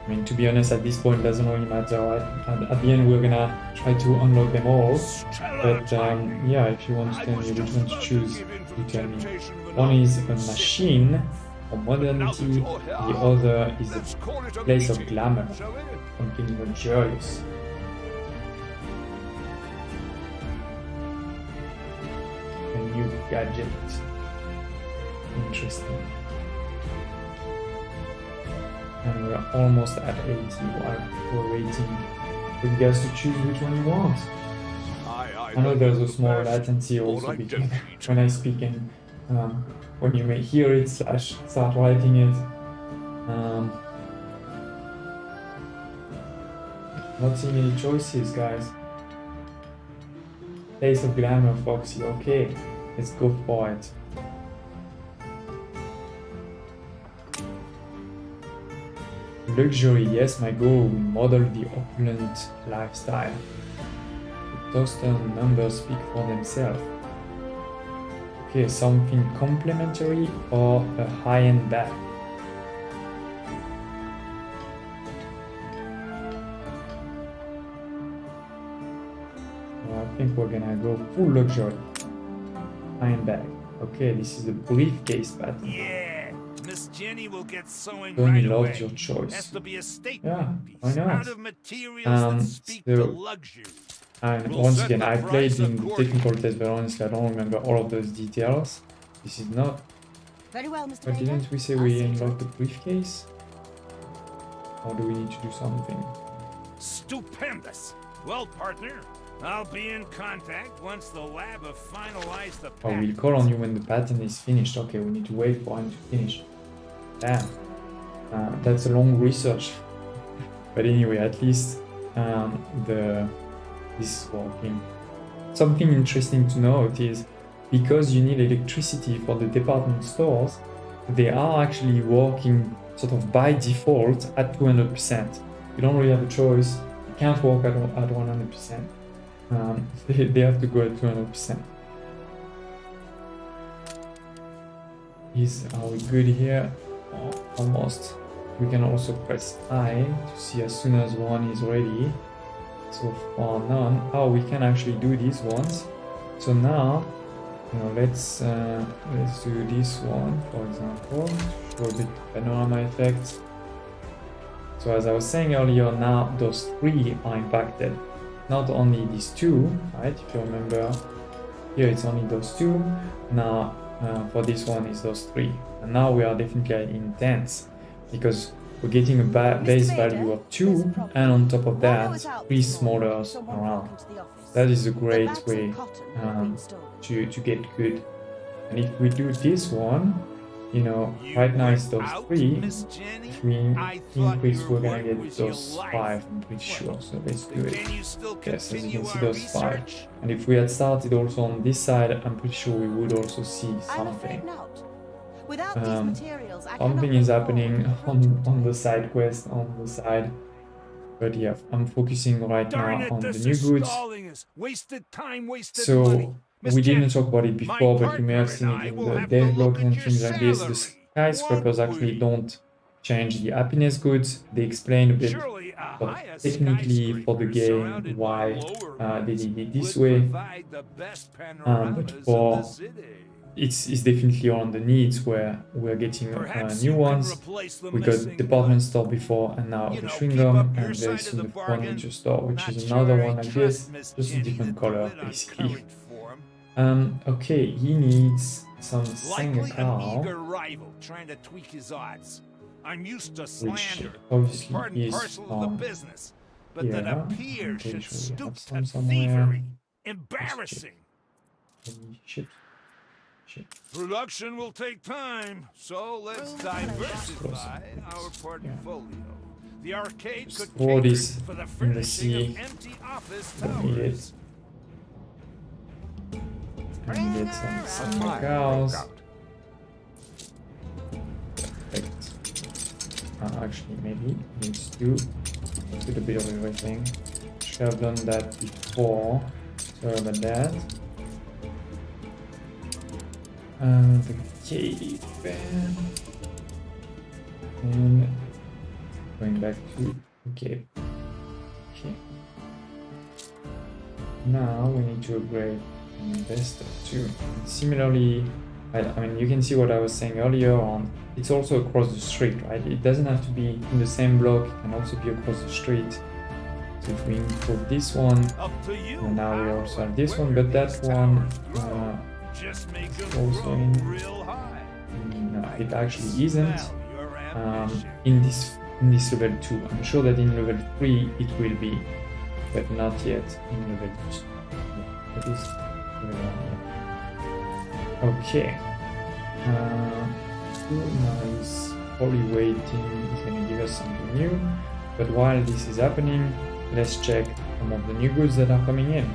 I mean, to be honest, at this point, it doesn't really matter, right? At the end, we're gonna try to unlock them all. But yeah, if you want to tell me which one to choose, you tell me. One is a machine for modernity, the other is a place of glamour, something luxurious. A new gadget. Interesting. And we're almost at 80 while we're waiting for you guys to choose which one you want. I know there's a small latency also between when I speak and when you may hear it / start writing it. Not seeing any choices, guys. Place of glamour, Foxy. Okay, let's go for it. Luxury, yes, my goal will model the opulent lifestyle. The toaster numbers speak for themselves. Okay, something complimentary or a high-end bag. Well, I think we're gonna go full luxury. High-end bag. Okay, this is the briefcase pattern. Yeah, Miss Jenny will get sewing Donnie right loves away. your choice. Has to be a statement Yeah, piece. why not? Out of materials that speak so- to luxury. And We'll once set again, the I played price in the accordingly. technical test, but honestly, I don't remember all of those details. This is not. Very well, Mr. But Vader. didn't we say I'll we see to unlocked it. the briefcase? Or do we need to do something? Stupendous. Well, partner, I'll be in contact once the lab have finalized the Oh, pack. we'll call on you when the pattern is finished. Okay, we need to wait for him to finish. Damn. That's a long research. But anyway, at least this is working. Something interesting to note is because you need electricity for the department stores, they are actually working sort of by default at 200%. You don't really have a choice. You can't work at 100%. They have to go at 200%. Are we good here? Oh, almost. We can also press I to see as soon as one is ready. So far none. Oh, we can actually do these ones. So now, you know, let's do this one, for example, show a bit panorama effect. So as I was saying earlier, now those three are impacted. Not only these two, right? If you remember, here it's only those two. Now for this one is those three. And now we are definitely intense because we're getting a base value of 2, and on top of that, 3 smaller around. That is a great way to get good. And if we do this one, you know, right now it's those 3. If we increase, we're gonna get those 5, I'm pretty sure. So let's do it. Yes, as you can see, those 5. And if we had started also on this side, I'm pretty sure we would also see something. Something is happening on the side quest, on the side. But yeah, I'm focusing right now on the new goods. So we didn't talk about it before, but you may have seen it in the dev logs and things like this. The skyscrapers actually don't change the happiness goods. They explain a bit technically for the game why they did it this way. But for it's definitely on the needs where we're getting Perhaps new you can ones. replace the We got missing department one. store before, and now You the know, chewing keep gum, up your and very side of soon the the bargain. furniture store, which Not is sure another I one like trust this, Miss just a Jenny different to color, do it on basically. current form. Okay, he needs some Sanger Likely an cow, eager rival trying to tweak his odds. I'm used to which slander. obviously Part and is parcel of the on business. But that here. a peer I'm pretty should sure we stoop have to some somewhere. thievery. Let's Embarrassing. check. Any ships? Ship. Production will take time, so let's diversify our portfolio. The arcade Just could throw cater this for the in the furnishing sea. of empty office Don't need it. towers. And get some A Sanger fire cows. broke out. Perfect. Actually, maybe needs to do a bit of everything. Should have done that before. Sorry about that. The cave and going back to the cave. Okay. Now we need to upgrade an investor too. And similarly, I mean, you can see what I was saying earlier on. It's also across the street, right? It doesn't have to be in the same block. It can also be across the street. So if we improve this one, Up to you. and now we how also have and this one, where but that these one, towers grow. Just make them also grow in- real high. no, it actually isn't. Value your ambition. In this level 2. I'm sure that in level 3 it will be, but not yet in level 2. Yeah, it is level 1. Yeah. Okay. Now he's probably waiting. He's gonna give us something new. But while this is happening, let's check some of the new goods that are coming in.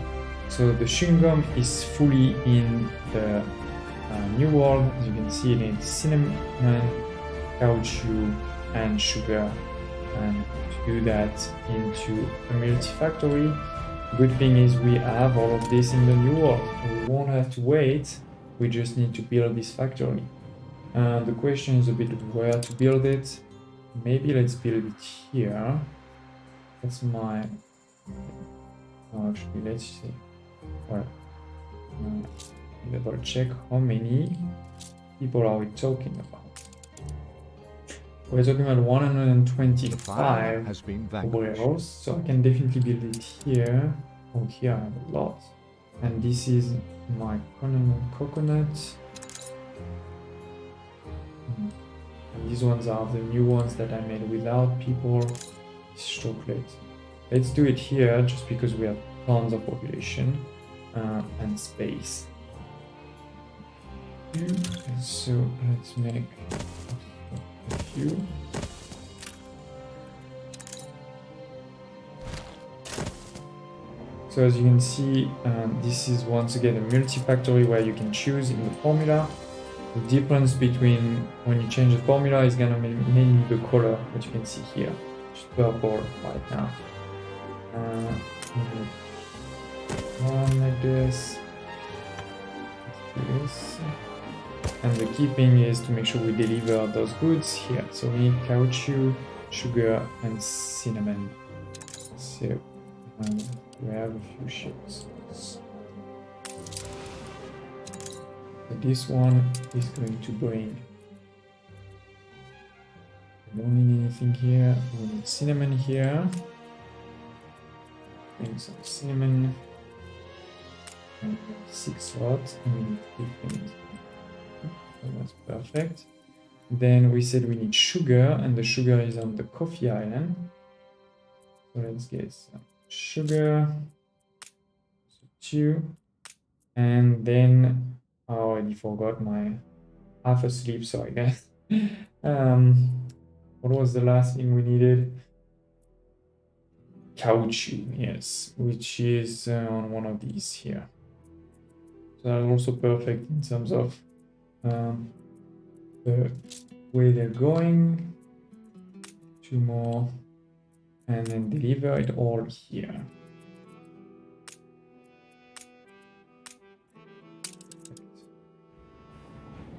So the chewing gum is fully in the new world. As you can see, it needs cinnamon, caoutchouc, and sugar. And to do that into a multi-factory, good thing is we have all of this in the new world. We won't have to wait. We just need to build this factory. The question is a bit of where to build it. Maybe let's build it here. That's my... Oh, actually, let's see. Well, double check how many people are we talking about. We're talking about The fire 125 has been vanquished. warehouse, so I can definitely build it here. Oh, here I have a lot. And this is my coconut. And these ones are the new ones that I made without people. It's chocolate. Let's do it here just because we have tons of population and space. So let's make a few. So as you can see, this is once again a multi-factory where you can choose in the formula. The difference between when you change the formula is gonna be mainly the color that you can see here, which is purple right now. One like this. Let's do this. And the key thing is to make sure we deliver those goods here. So we need caoutchouc, sugar, and cinnamon. So we have a few ships. So this one is going to bring. We don't need anything here. We need cinnamon here. Bring some cinnamon. And 6 slots. And we need 15. So that's perfect. Then we said we need sugar, and the sugar is on the coffee island. So let's get some sugar. So 2. And then I already forgot my half asleep, so I guess. What was the last thing we needed? Caoutchouc, yes, which is on one of these here. So that's also perfect in terms of the way they're going. 2 more, and then deliver it all here.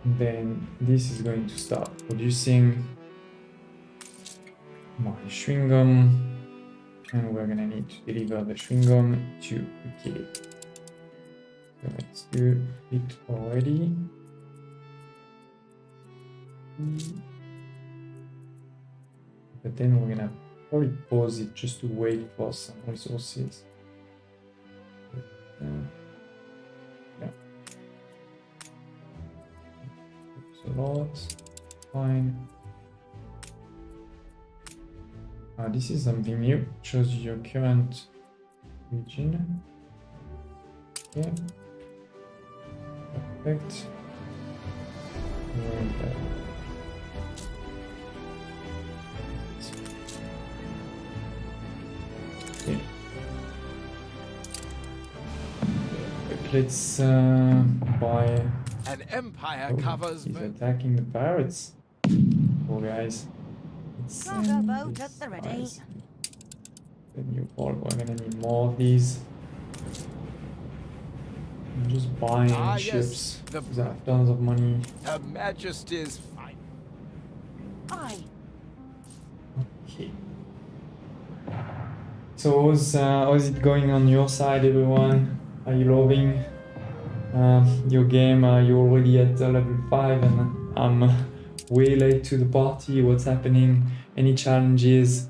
Then this is going to start producing my chewing gum, and we're gonna need to deliver the chewing gum to the gate. So let's do it already. But then we're gonna probably pause it just to wait for some resources. Yeah. It's a lot. Fine. This is something new. Shows you your current region. Okay. Perfect. And, okay. Let's buy. An empire Oh, covers. he's attacking the pirates. Oh, guys. Let's Cargo boat at the ready. guys. The new port. We're gonna need more of these. I'm just buying ships. Yes, Because I have tons of money. Her Majesty's fine. Aye. Okay. So how's it going on your side, everyone? Are you loving your game? Are you already at level 5 and I'm way late to the party? What's happening? Any challenges?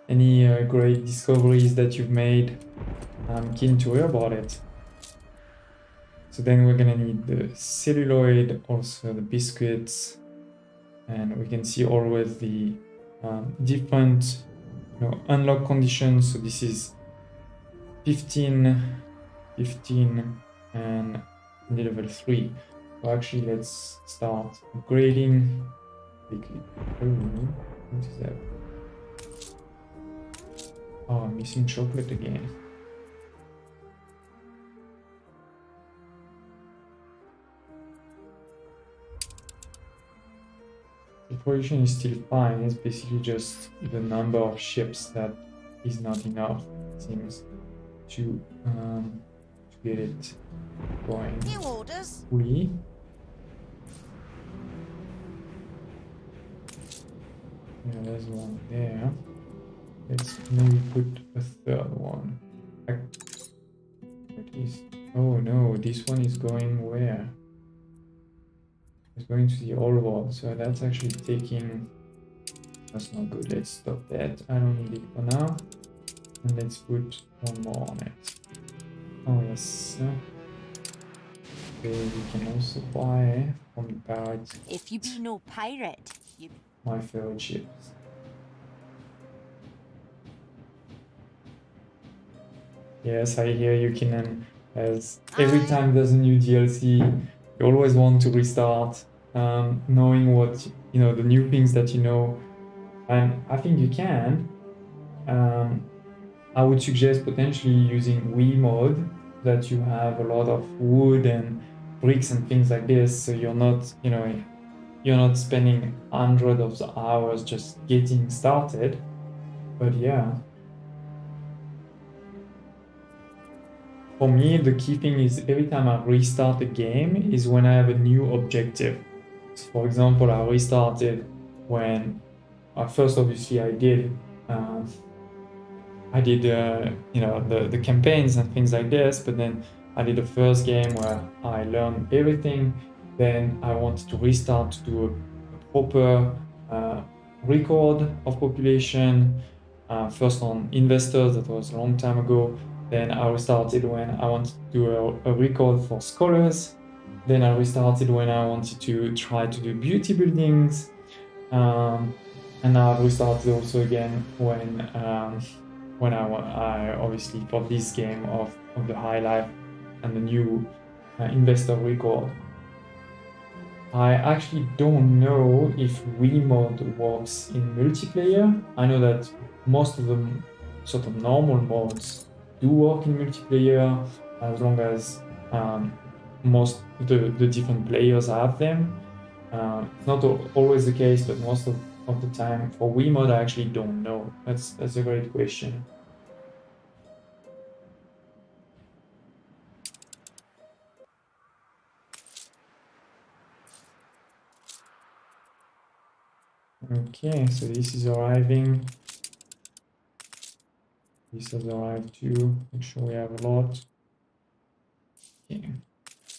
Any great discoveries that you've made? I'm keen to hear about it. So then we're gonna need the celluloid, also the biscuits, and we can see always the different unlock conditions. So this is 15, 15, and level 3. So actually let's start upgrading quickly. What is that? Oh, I'm missing chocolate again. The production is still fine. It's basically just the number of ships that is not enough, it seems, to get it going. New orders. We yeah, there's one there. Let's maybe put a third one. It is. Oh no, this one is going where? It's going to the old world, so that's actually taking. That's not good. Let's stop that. I don't need it for now. And let's put one more on it. Oh yes. Okay, we can also buy from the pirates. If you be no pirate, you. My favorite ships. Yes, I hear you, Kinan. As every time there's a new DLC, you always want to restart, knowing what the new things that you know, and I think you can. I would suggest potentially using Wii mode, that you have a lot of wood and bricks and things like this, so you're not, you're not spending hundreds of hours just getting started. But yeah. For me, the key thing is every time I restart the game is when I have a new objective. So for example, I restarted when first obviously I did the campaigns and things like this, but then I did the first game where I learned everything. Then I wanted to restart to do a proper record of population. First on investors, that was a long time ago. Then I restarted when I wanted to do a record for scholars. Then I restarted when I wanted to try to do beauty buildings. And now I restarted also again when I obviously for this game of the high life and the new investor record. I actually don't know if Wii mode works in multiplayer. I know that most of the sort of normal modes do work in multiplayer as long as most the different players have them. It's not always the case, but most of the time for Wii mode I actually don't know. That's a great question. Okay, so this is arriving. This has arrived too. Make sure we have a lot. Okay.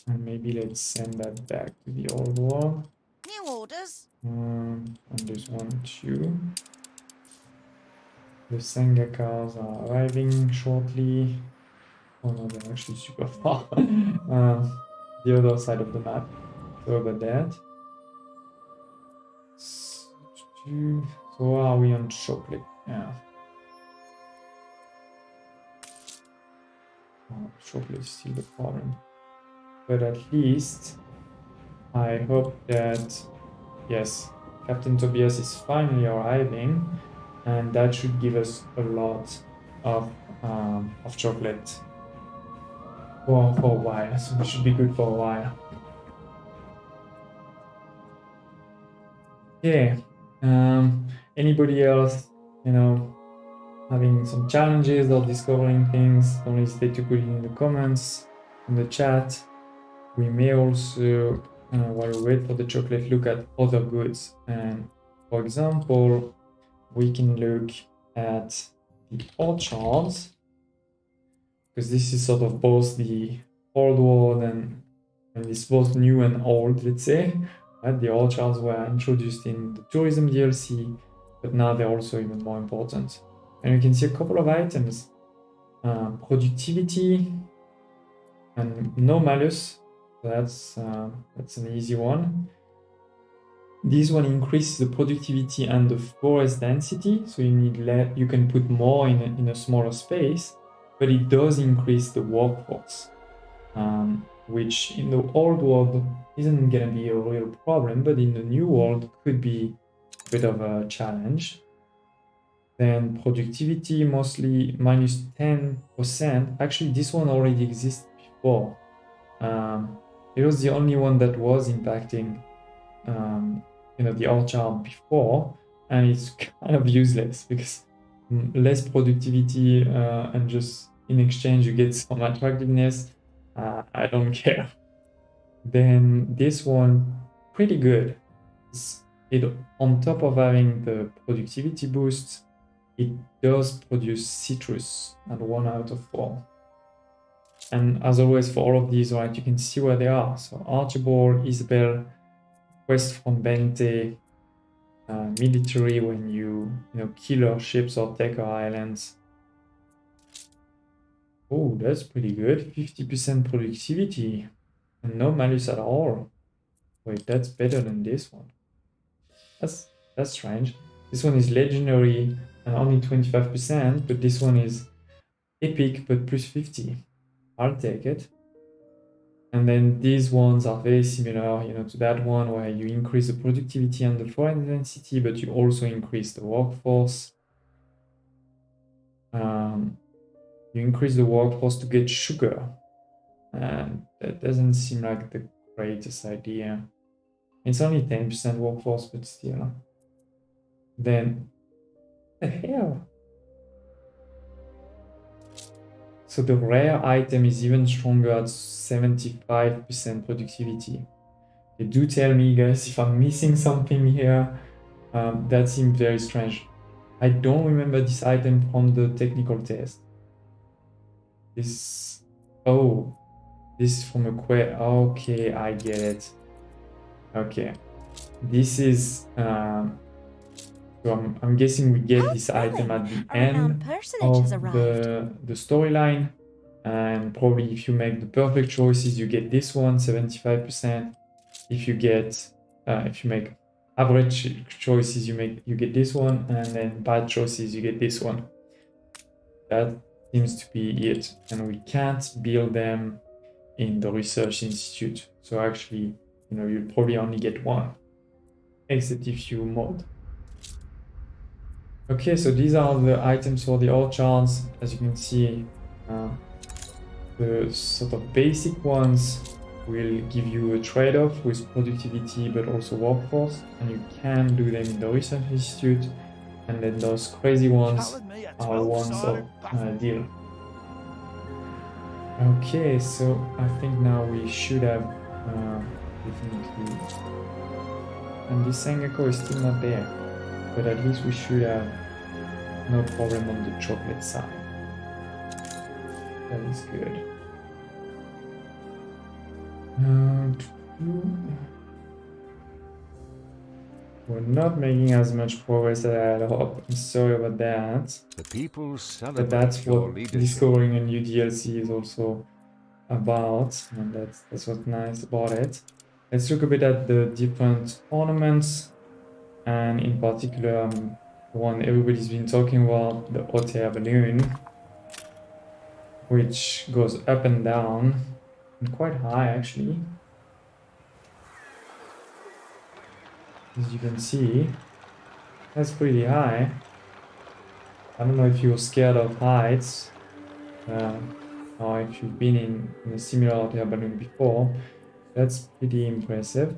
And maybe let's send that back to the old world. New orders. And there's 1, 2. The Senga cars are arriving shortly. Oh no, they're actually super far. The other side of the map. Sorry about that. So are we on chocolate? Yeah. Oh, chocolate is still the problem. But at least I hope that, yes, Captain Tobias is finally arriving, and that should give us a lot of chocolate for a while. So we should be good for a while. Yeah. Anybody else, having some challenges or discovering things, don't hesitate to put it in the comments, in the chat. We may also, while we wait for the chocolate, look at other goods. And for example, we can look at the orchards, because this is sort of both the old world and it's both new and old, let's say. Right? The orchards were introduced in the tourism DLC, but now they're also even more important. And you can see a couple of items. Productivity and no malus. That's an easy one. This one increases the productivity and the forest density, so you can put more in a smaller space, but it does increase the workforce, which in the old world isn't going to be a real problem, but in the new world could be a bit of a challenge. Then productivity mostly minus 10%. Actually, this one already existed before. It was the only one that was impacting the orchard before, and it's kind of useless because less productivity and just in exchange you get some attractiveness. I don't care. Then this one, pretty good. It on top of having the productivity boost, it does produce citrus at 1 out of 4. And as always, for all of these, right, you can see where they are. So Archibald, Isabel, quest from Bente, military when you kill our ships or take our islands. Oh, that's pretty good. 50% productivity and no malus at all. Wait, that's better than this one. That's strange. This one is legendary and only 25%, but this one is epic but plus 50. I'll take it. And then these ones are very similar, to that one where you increase the productivity and the forest density, but you also increase the workforce. You increase the workforce to get sugar, and that doesn't seem like the greatest idea. It's only 10% workforce, but still. Then, what the hell? So the rare item is even stronger at 75% productivity. They do tell me, guys, if I'm missing something here. That seems very strange. I don't remember this item from the technical test. This is from a quest. Okay, I get it. Okay, this is so I'm guessing we get this item at the end of the storyline, and probably if you make the perfect choices, you get this one, 75%. If you make average choices, you get this one, and then bad choices, you get this one. That seems to be it, and we can't build them in the research institute. So actually, you'll probably only get one, except if you mod. Okay, so these are the items for the orchards. As you can see, the sort of basic ones will give you a trade-off with productivity but also workforce, and you can do them in the research institute. And then those crazy ones are ones of deal. Okay, so I think now we should have definitely, and this Sengeko is still not there, but at least we should have no problem on the chocolate side. That is good. We're not making as much progress as I had hoped. I'm sorry about that. The people But celebrate that's your what leadership. discovering a new DLC is also about, and that's what's nice about it. Let's look a bit at the different ornaments, and in particular, the one everybody's been talking about, the hot air balloon, which goes up and down, and quite high actually. As you can see, that's pretty high. I don't know if you're scared of heights, or if you've been in a similar hot air balloon before. That's pretty impressive.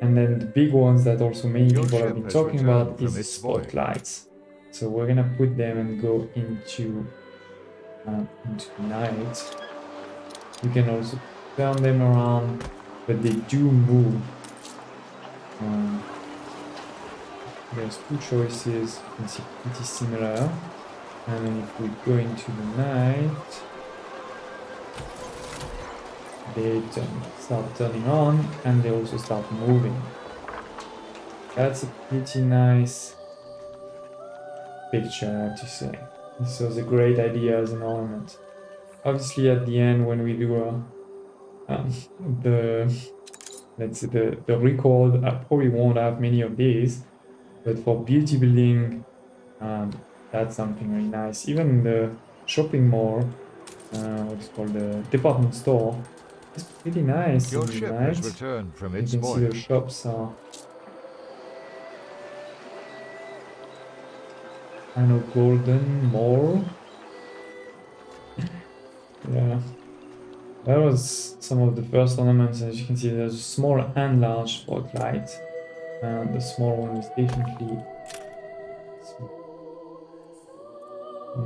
And then the big ones that also many Your people have ship been has talking returned about from is the its voyage. spotlights. So we're gonna put them and go into night. You can also turn them around, but they do move. There's two choices, you can see pretty similar. And then if we go into the night, they start turning on and they also start moving. That's a pretty nice picture, I have to say. This was a great idea as an ornament. Obviously at the end when we do the record, I probably won't have many of these, but for beauty building, that's something really nice. Even the shopping mall, what's called the department store, it's pretty nice Your in the ship night. has returned from You its can see the voyage. shops are Anno Golden Mall. Yeah, that was some of the first ornaments. As you can see, there's a small and large spotlight, and the small one is definitely.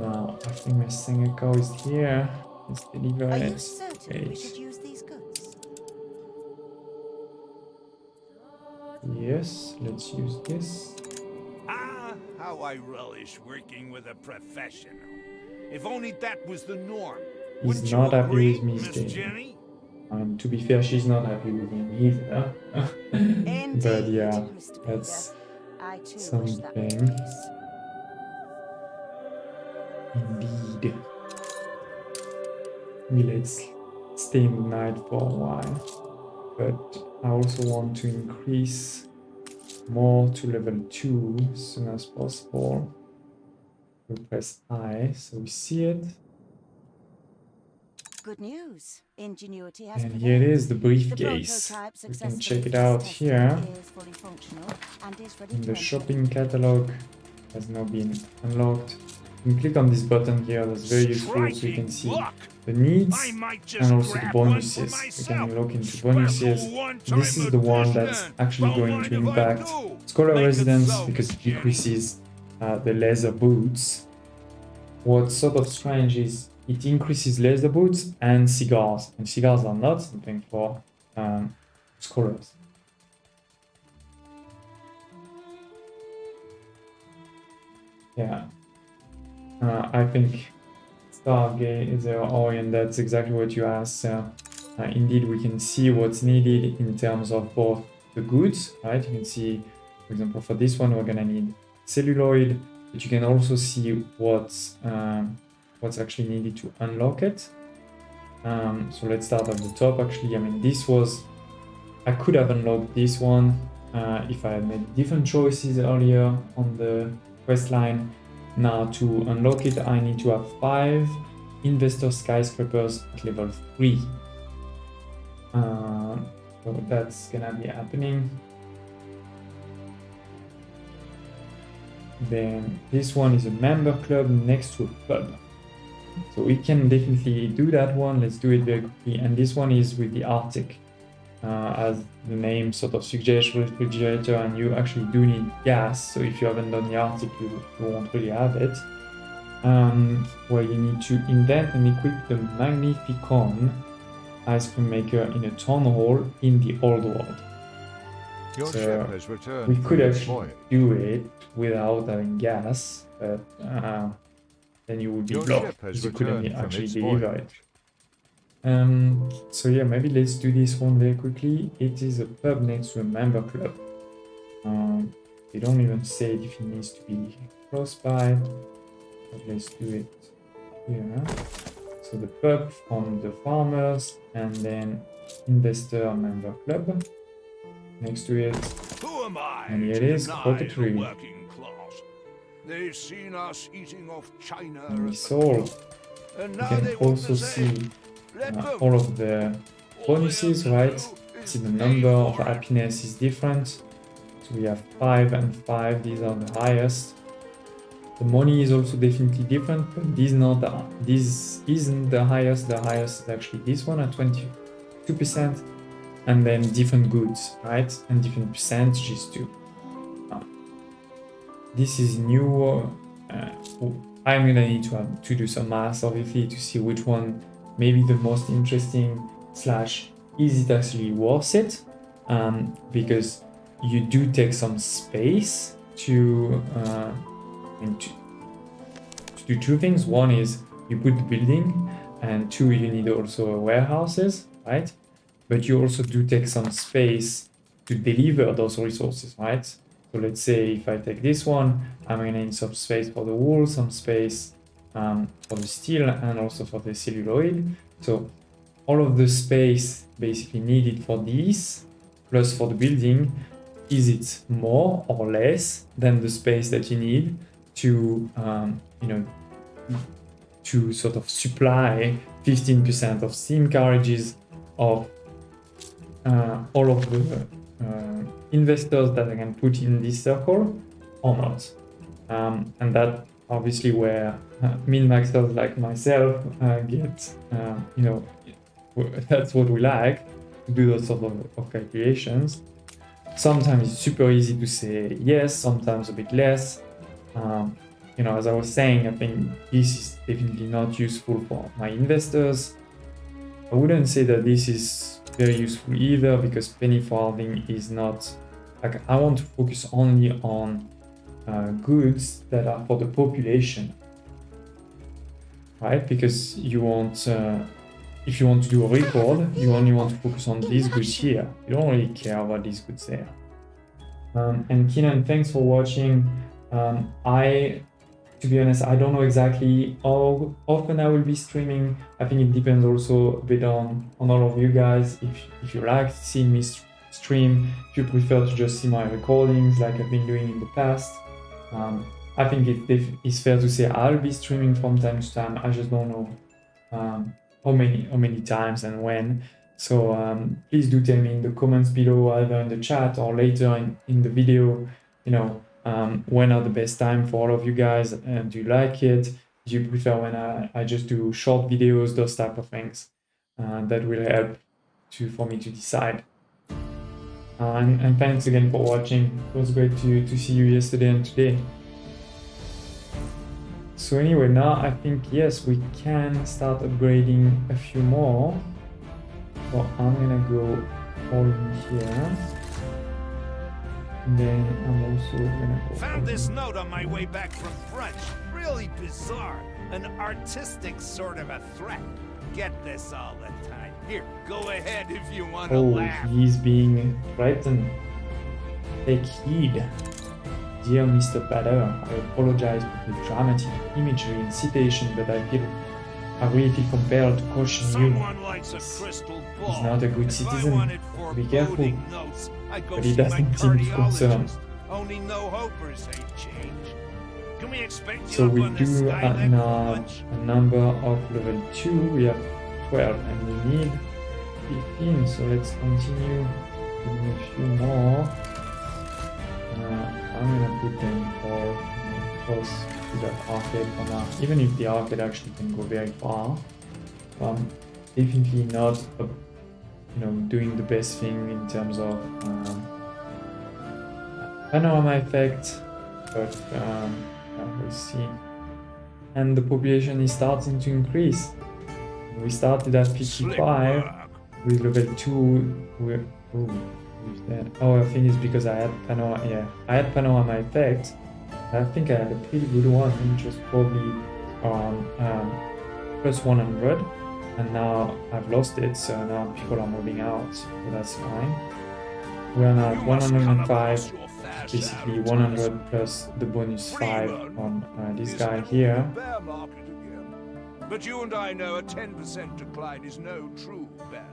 Now I think my Sengeko is here. Let's deliver Are it. you certain we Wait. should use these goods? Yes, let's use this. Ah, how I relish working with a professional. If only that was the norm. He's Wouldn't you not happy agree, with me Miss staying. Jenny? To be fair, she's not happy with me either. But yeah, Mr. that's Baker. I too wish that something. were the case. Indeed. Let's stay in the night for a while. But I also want to increase more to level 2 as soon as possible. We'll press I so we see it. Good news. Ingenuity has And here it is, the The briefcase. prototype We can successfully check it out test-tested here. is fully functional and is ready In to the enter. shopping catalog has now been unlocked. You can click on this button here, that's very useful, so you can see the needs I might just and also the grab one for bonuses. We myself. can look into bonuses. Special This is the one that's edition. actually Don't going mind to if I impact do. Scholar Make it Residence so, because it Miss Jenny. decreases the leather boots. What's sort of strange is it increases leather boots and cigars are not something for scholars. Yeah, I think Stargate Orion, that's exactly what you asked. Indeed, we can see what's needed in terms of both the goods, right? You can see, for example, for this one, we're gonna need celluloid, but you can also see what's actually needed to unlock it. So let's start at the top. Actually, I mean, I could have unlocked this one if I had made different choices earlier on the quest line. Now to unlock it, I need to have 5 investor skyscrapers at level 3. So that's gonna be happening. Then this one is a member club next to a pub. So we can definitely do that one. Let's do it very quickly. And this one is with the Arctic. As the name sort of suggests, refrigerator, and you actually do need gas. So if you haven't done the Arctic, you won't really have it. Where you need to invent and equip the Magnificon ice cream maker in a town hall in the old world. Your So ship has returned we from could its actually voyage. do it without having gas, but then you would be Your blocked ship has because you couldn't returned from actually its deliver voyage. it. So yeah, maybe let's do this one very quickly. It is a pub next to a member club. We don't even say if it needs to be close by, but let's do it here. So the pub from the farmers, and then investor member club next to it. Who am I And here it to is, deny quite a the tree. working class? They've seen us eating off China And we at the sold. and You now can they want also the same. see Let them. all of the bonuses, right? See the number of happiness is different. So we have 5 and 5, these are the highest. The money is also definitely different, but this isn't the highest. The highest is actually this one at 22%, and then different goods, right? And different percentages too. This is new. I'm gonna need to do some math obviously to see which one may be the most interesting / is it actually worth it, because you do take some space to do two things. One is you put the building, and two, you need also warehouses, right? But you also do take some space to deliver those resources, right? So let's say if I take this one, I'm gonna need some space for the wool, some space for the steel, and also for the celluloid. So all of the space basically needed for this, plus for the building, is it more or less than the space that you need to, to sort of supply 15% of steam carriages of all of the investors that I can put in this circle or not? And that obviously where min-maxers like myself get, that's what we like, to do those sort of calculations. Sometimes it's super easy to say yes, sometimes a bit less. As I was saying, I think this is definitely not useful for my investors. I wouldn't say that this is very useful either, because penny farthing is not, like, I want to focus only on goods that are for the population, right? Because you want, if you want to do a record, you only want to focus on these goods here. You don't really care about these goods there. And Keenan, thanks for watching. To be honest, I don't know exactly how often I will be streaming. I think it depends also a bit on all of you guys. If you like seeing me stream, if you prefer to just see my recordings like I've been doing in the past. I think it's fair to say I'll be streaming from time to time. I just don't know how many times and when. So please do tell me in the comments below, either in the chat or later in the video, when are the best time for all of you guys, and do you like it? Do you prefer when I just do short videos, those type of things? That will help for me to decide. And thanks again for watching. It was great to see you yesterday and today. So anyway, now I think, yes, we can start upgrading a few more. So I'm gonna go all in here. And then I'm also gonna go. Found this note on my way back from French. Really bizarre. An artistic sort of a threat. Get this all the time. Here, go ahead if you want to laugh. He's being threatened. Take heed. Dear Mr. Padder, I apologize for the dramatic imagery and citation, but I really feel compelled to caution you. Someone likes a crystal ball. He's not a good citizen. Be careful. Notes, I go But he see my doesn't seem concerned. cardiologist. Only no hopers ain't change. Can we expect you So up we on the do Skylake now lunch? a number of level 2. We have 12 and we need 15. So let's continue doing a few more. I'm gonna put them all close to that arcade for now. Even if the arcade actually can go very far. Definitely not doing the best thing in terms of panorama effect, but we'll see. And the population is starting to increase. We started at 55 with level 2. Oh, I think it's because I had panorama. Yeah, I had panorama effect. I think I had a pretty good one, which was probably plus 100. And now I've lost it, so now people are moving out, so that's fine. We're now at 105, basically 100 plus the bonus 5 on this guy here. Bear market again. But you and I know a 10% decline is no true bear.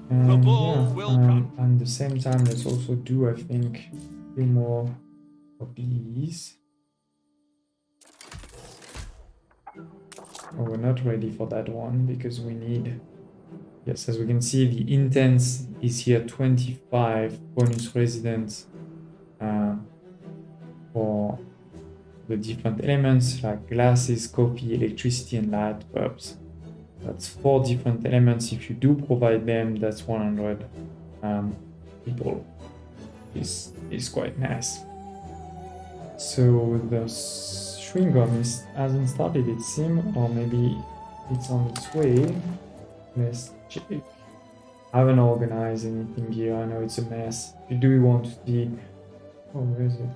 The And bull yeah, will come. and at the same time, let's also do, I think, a few more of these. Oh, we're not ready for that one because we need... Yes, as we can see, the intense is here 25 bonus residents for the different elements like glasses, coffee, electricity, and light bulbs. That's 4 different elements. If you do provide them, that's 100 people. Is quite nice. So the chewing gum hasn't started, it seems, or maybe it's on its way. Let's check. I haven't organized anything here. I know it's a mess. If you do want to see, oh, where is it?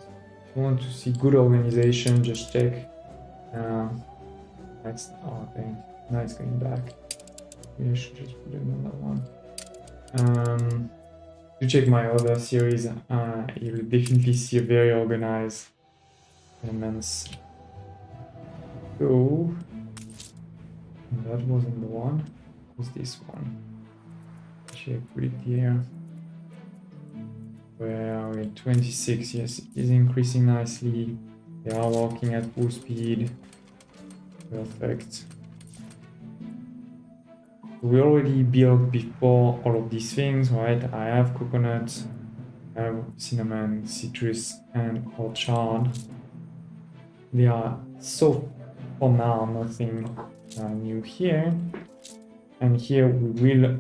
If you want to see good organization, just check. That's okay. Now it's going back. Maybe I should just put another one. To check my other series, you'll definitely see a very organized elements. So that wasn't the one. It was this one. Actually, I put it here. Where are we? 26. Yes, it is increasing nicely. They are working at full speed. Perfect. We already built before all of these things, right? I have coconut, I have cinnamon, citrus, and orchard. They are so for now nothing new here. And here we will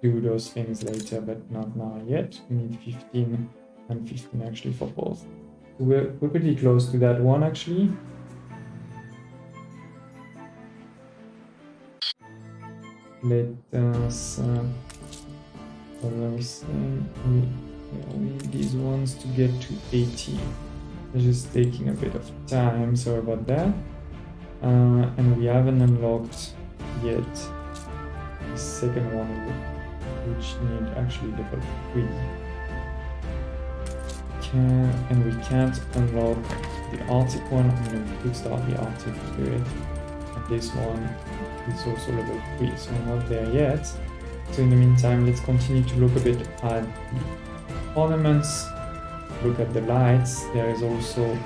do those things later, but not now yet. We need 15 and 15 actually for both. So we're pretty close to that one actually. Let us, what are we saying? We need these ones to get to 80. It's just taking a bit of time, sorry about that. And we haven't unlocked yet the second one, which need actually level 3. And we can't unlock the Arctic one. I'm going to quick start the Arctic to do it. And this one is also level 3, so I'm not there yet. So in the meantime, let's continue to look a bit at the ornaments, look at the lights. There is also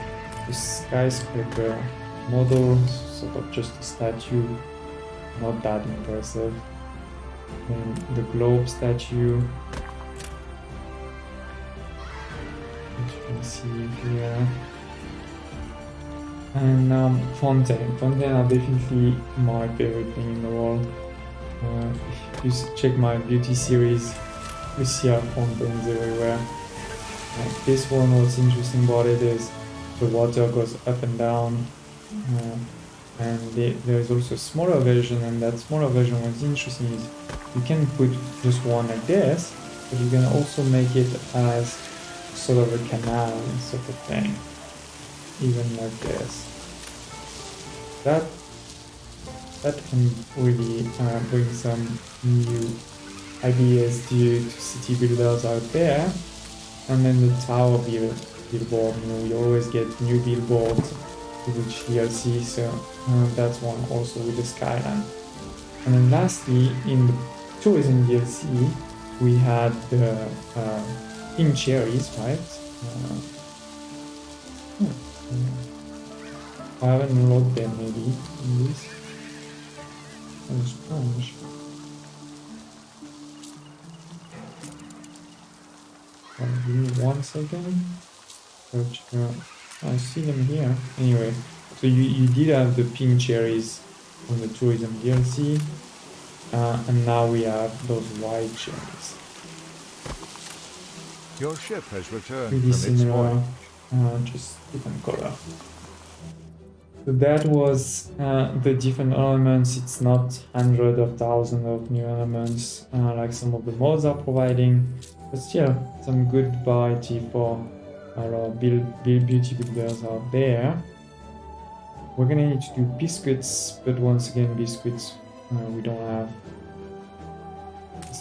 the skyscraper model, sort of just a statue, not that impressive. And the globe statue, which you can see here. And fontaine. Fontaine are definitely my favorite thing in the world. If you check my beauty series, you see our fontaines everywhere. This one, what's interesting about it is the water goes up and down. And there is also a smaller version, and that smaller version, what's interesting is you can put just one like this, but you can also make it as sort of a canal sort of thing, even like this. That can really bring some new ideas to city builders out there. And then the tower billboard, you always get new billboards with each DLC, so that's one also with the skyline. And then lastly, in the tourism DLC, we had the pink cherries, right? I haven't unlocked them maybe in this. That's strange. Give me 1 second. I see them here. Anyway, so you did have the pink cherries on the tourism DLC, and now we have those white cherries. Your ship has returned Pretty from its similar, voyage. just different color. So that was the different elements. It's not hundreds of thousands of new elements like some of the mods are providing, but still some good variety for our beauty builders out there. We're gonna need to do biscuits, but once again, biscuits we don't have.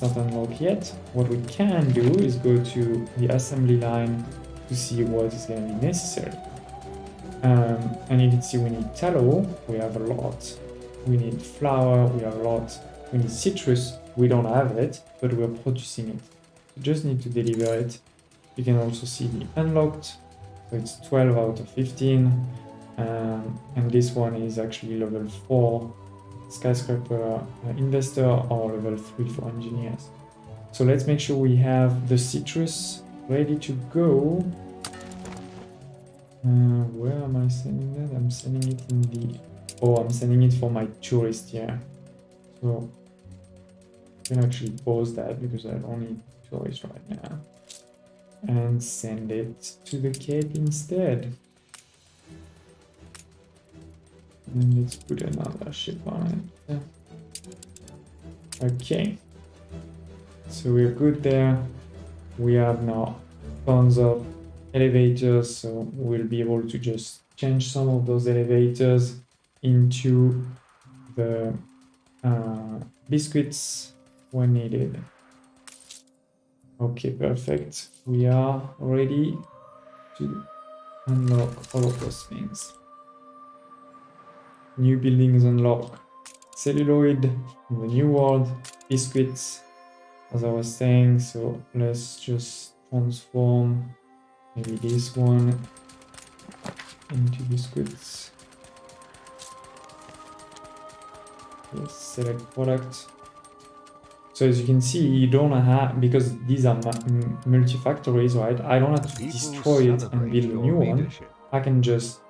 not unlocked yet. What we can do is go to the assembly line to see what is going to be necessary. And you can see we need tallow, we have a lot. We need flour, we have a lot. We need citrus, we don't have it, but we're producing it. You just need to deliver it. You can also see the unlocked, so it's 12 out of 15. And this one is actually level 4 skyscraper investor or level 3 for engineers. So let's make sure we have the citrus ready to go. Where am I sending that? I'm sending it in the... Oh, I'm sending it for my tourist here. So I can actually pause that because I don't need tourists right now. And send it to the Cape instead. And let's put another ship on it. Okay. So we're good there. We have now tons of elevators, so we'll be able to just change some of those elevators into the biscuits when needed. Okay, perfect. We are ready to unlock all of those things. New buildings unlock. Celluloid in the new world. Biscuits, as I was saying. So let's just transform maybe this one into biscuits. Let's select product. So as you can see, you don't have, because these are multi-factories, right? I don't have to destroy it and build a new one. I can just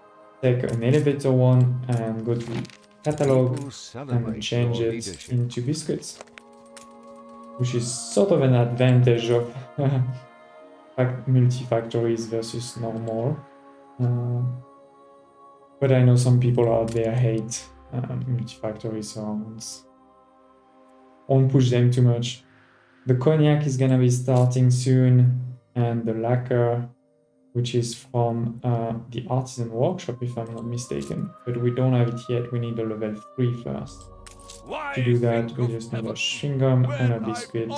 take an elevator one and go to catalog and change it into biscuits, which is sort of an advantage of multi-factories versus normal. But I know some people out there hate multi-factory, so won't push them too much. The cognac is gonna be starting soon, and the lacquer, which is from the artisan workshop, if I'm not mistaken, but we don't have it yet. We need a level 3 first. To do that, we just need a chewing gum and a biscuit.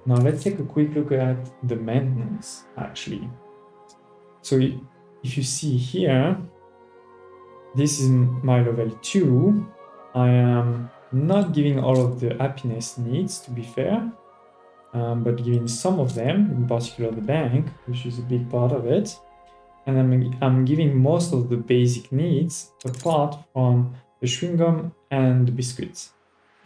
Now let's take a quick look at the maintenance, actually. So if you see here, this is my level 2. I am not giving all of the happiness needs, to be fair, but giving some of them, in particular the bank, which is a big part of it. And I'm giving most of the basic needs, apart from the chewing gum and the biscuits.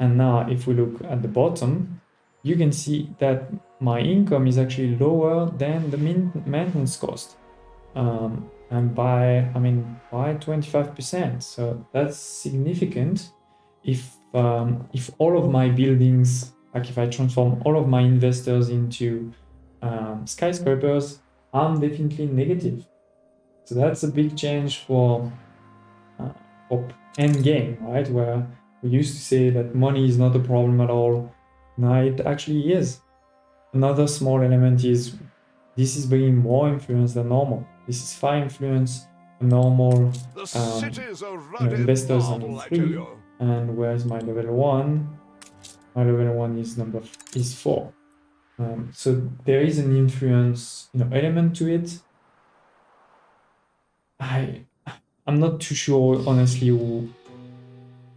And now if we look at the bottom, you can see that my income is actually lower than the maintenance cost. And by 25%. So that's significant. If all of my buildings, like if I transform all of my investors into skyscrapers, I'm definitely negative. So that's a big change for end game, right? Where we used to say that money is not a problem at all. Now it actually is. Another small element is this is bringing more influence than normal. This is 5 influence, normal investors on 3. And where's my level 1? My level 1 is 4. So there is an influence, element to it. I'm not too sure, honestly,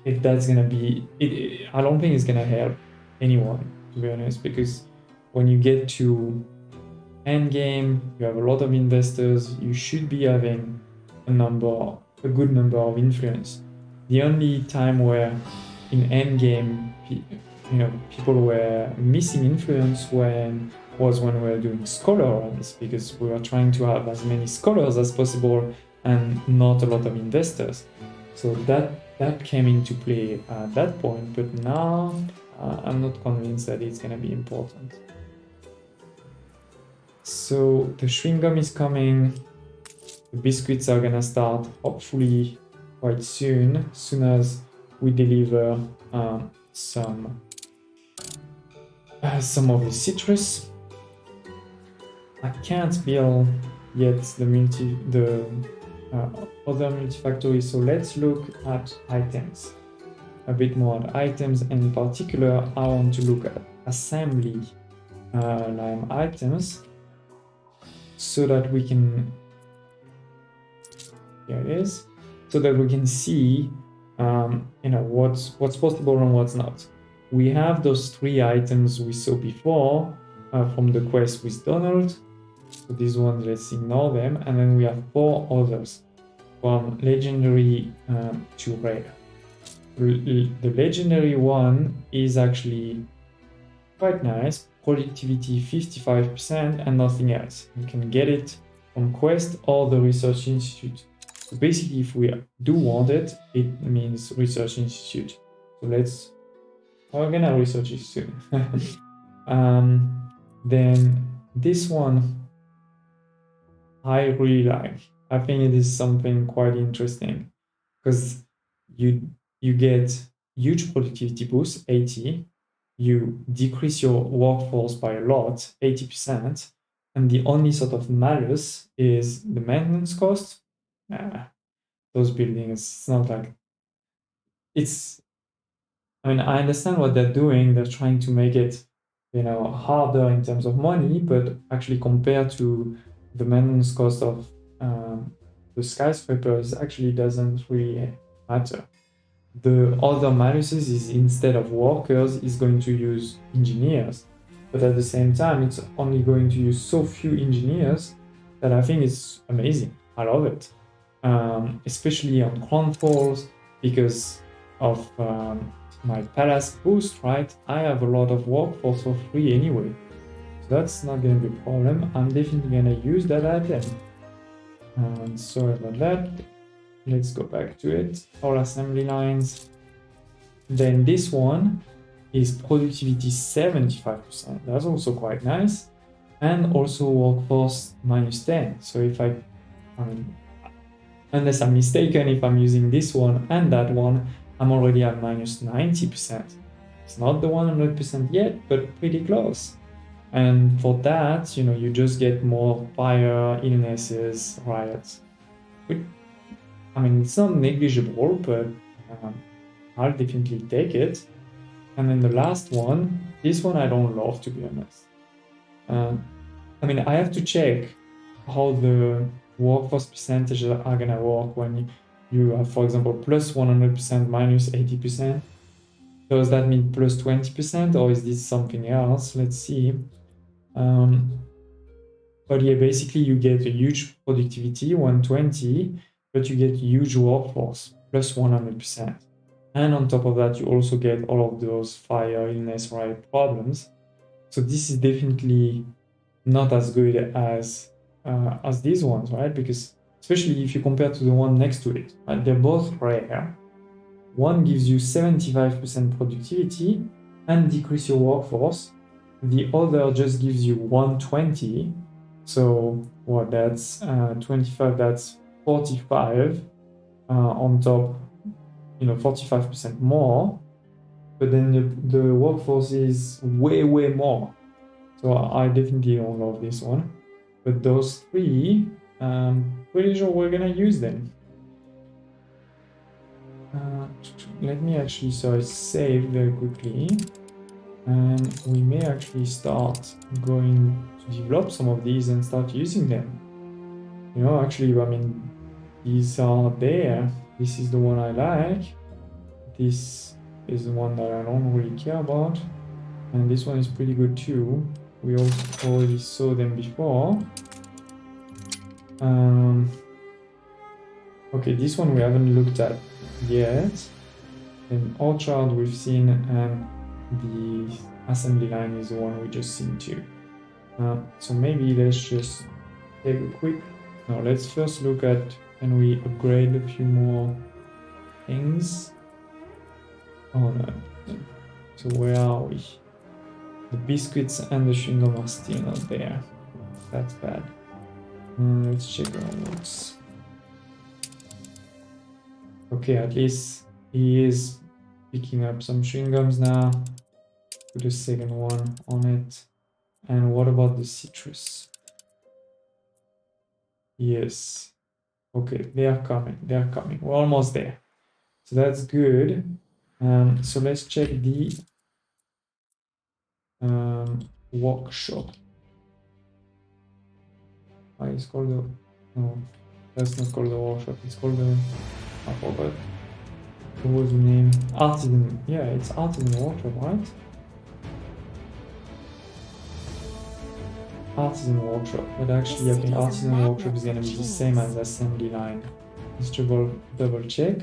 if that's gonna be. I don't think it's gonna help anyone, to be honest, because when you get to end game, you have a lot of investors. You should be having a good number of influence. The only time where in end game, people were missing influence was when we were doing scholar runs, because we were trying to have as many scholars as possible and not a lot of investors. So that came into play at that point, but now I'm not convinced that it's gonna be important. So the chewing gum is coming. The biscuits are gonna start hopefully quite soon as we deliver some of the citrus. I can't build yet the other multi-factory, so let's look at items. a bit more at items, and in particular, I want to look at assembly line items so that we can, here it is, so that we can see what's possible and what's not. We have those 3 items we saw before from the quest with Donald. So these ones, let's ignore them. And then we have 4 others from legendary to rare. The legendary one is actually quite nice. Productivity 55% and nothing else. You can get it from quest or the research institute. So basically, if we do want it, it means research institute. So we're gonna research it soon. Then this one I really like. I think it is something quite interesting because you get huge productivity boost, 80. You decrease your workforce by a lot, 80%. And the only sort of malus is the maintenance cost. Those buildings, it's not like I understand what they're doing. They're trying to make it, harder in terms of money, but actually compared to the maintenance cost of the skyscrapers, actually doesn't really matter. The other maluses is instead of workers, is going to use engineers, but at the same time, it's only going to use so few engineers that I think it's amazing. I love it, especially on ground floors because of my palace boost, right? I have a lot of workforce for free anyway, so that's not going to be a problem. I'm definitely going to use that item. Sorry about that. Let's go back to it. All assembly lines. Then this one is productivity 75%. That's also quite nice. And also workforce -10. So if unless I'm mistaken, if I'm using this one and that one, I'm already at -90%. It's not the 100% yet, but pretty close. And for that, you just get more fire, illnesses, riots. It's not negligible, but I'll definitely take it. And then the last one, this one I don't love, to be honest. I have to check how the workforce percentages are gonna work when you have, for example, plus 100%, minus 80%. Does that mean plus 20%, or is this something else? Let's see. But yeah, basically you get a huge productivity, 120, but you get huge workforce, plus 100%. And on top of that, you also get all of those fire, illness, riot problems. So this is definitely not as good as these ones, right? Because especially if you compare to the one next to it, right? They're both rare. One gives you 75% productivity and decrease your workforce. The other just gives you 120. So what? That's 25. That's 45 on top. 45% more. But then the workforce is way more. So I definitely don't love this one. But those 3, pretty sure we're gonna use them. Let me actually save very quickly, and we may actually start going to develop some of these and start using them. These are there. This is the one I like. This is the one that I don't really care about, and this one is pretty good too. We also already saw them before. Okay, this one we haven't looked at yet. In Orchard we've seen, and the assembly line is the one we just seen too. So maybe let's just take a quick... No, let's first look at, can we upgrade a few more things? Oh no. So where are we? The biscuits and the chewing gum are still not there. That's bad. Let's check our notes. Okay, at least he is picking up some chewing gums now. Put the second one on it. And what about the citrus? Yes. Okay, they are coming. We're almost there. So that's good. So let's check the workshop. It's called the... No, that's not called the workshop. It's called the... I forgot. What was the name? Artisan. Yeah, it's Artisan Workshop, right? Artisan Workshop. But actually, I think Artisan Workshop is gonna be the same as Assembly Line. Let's double check.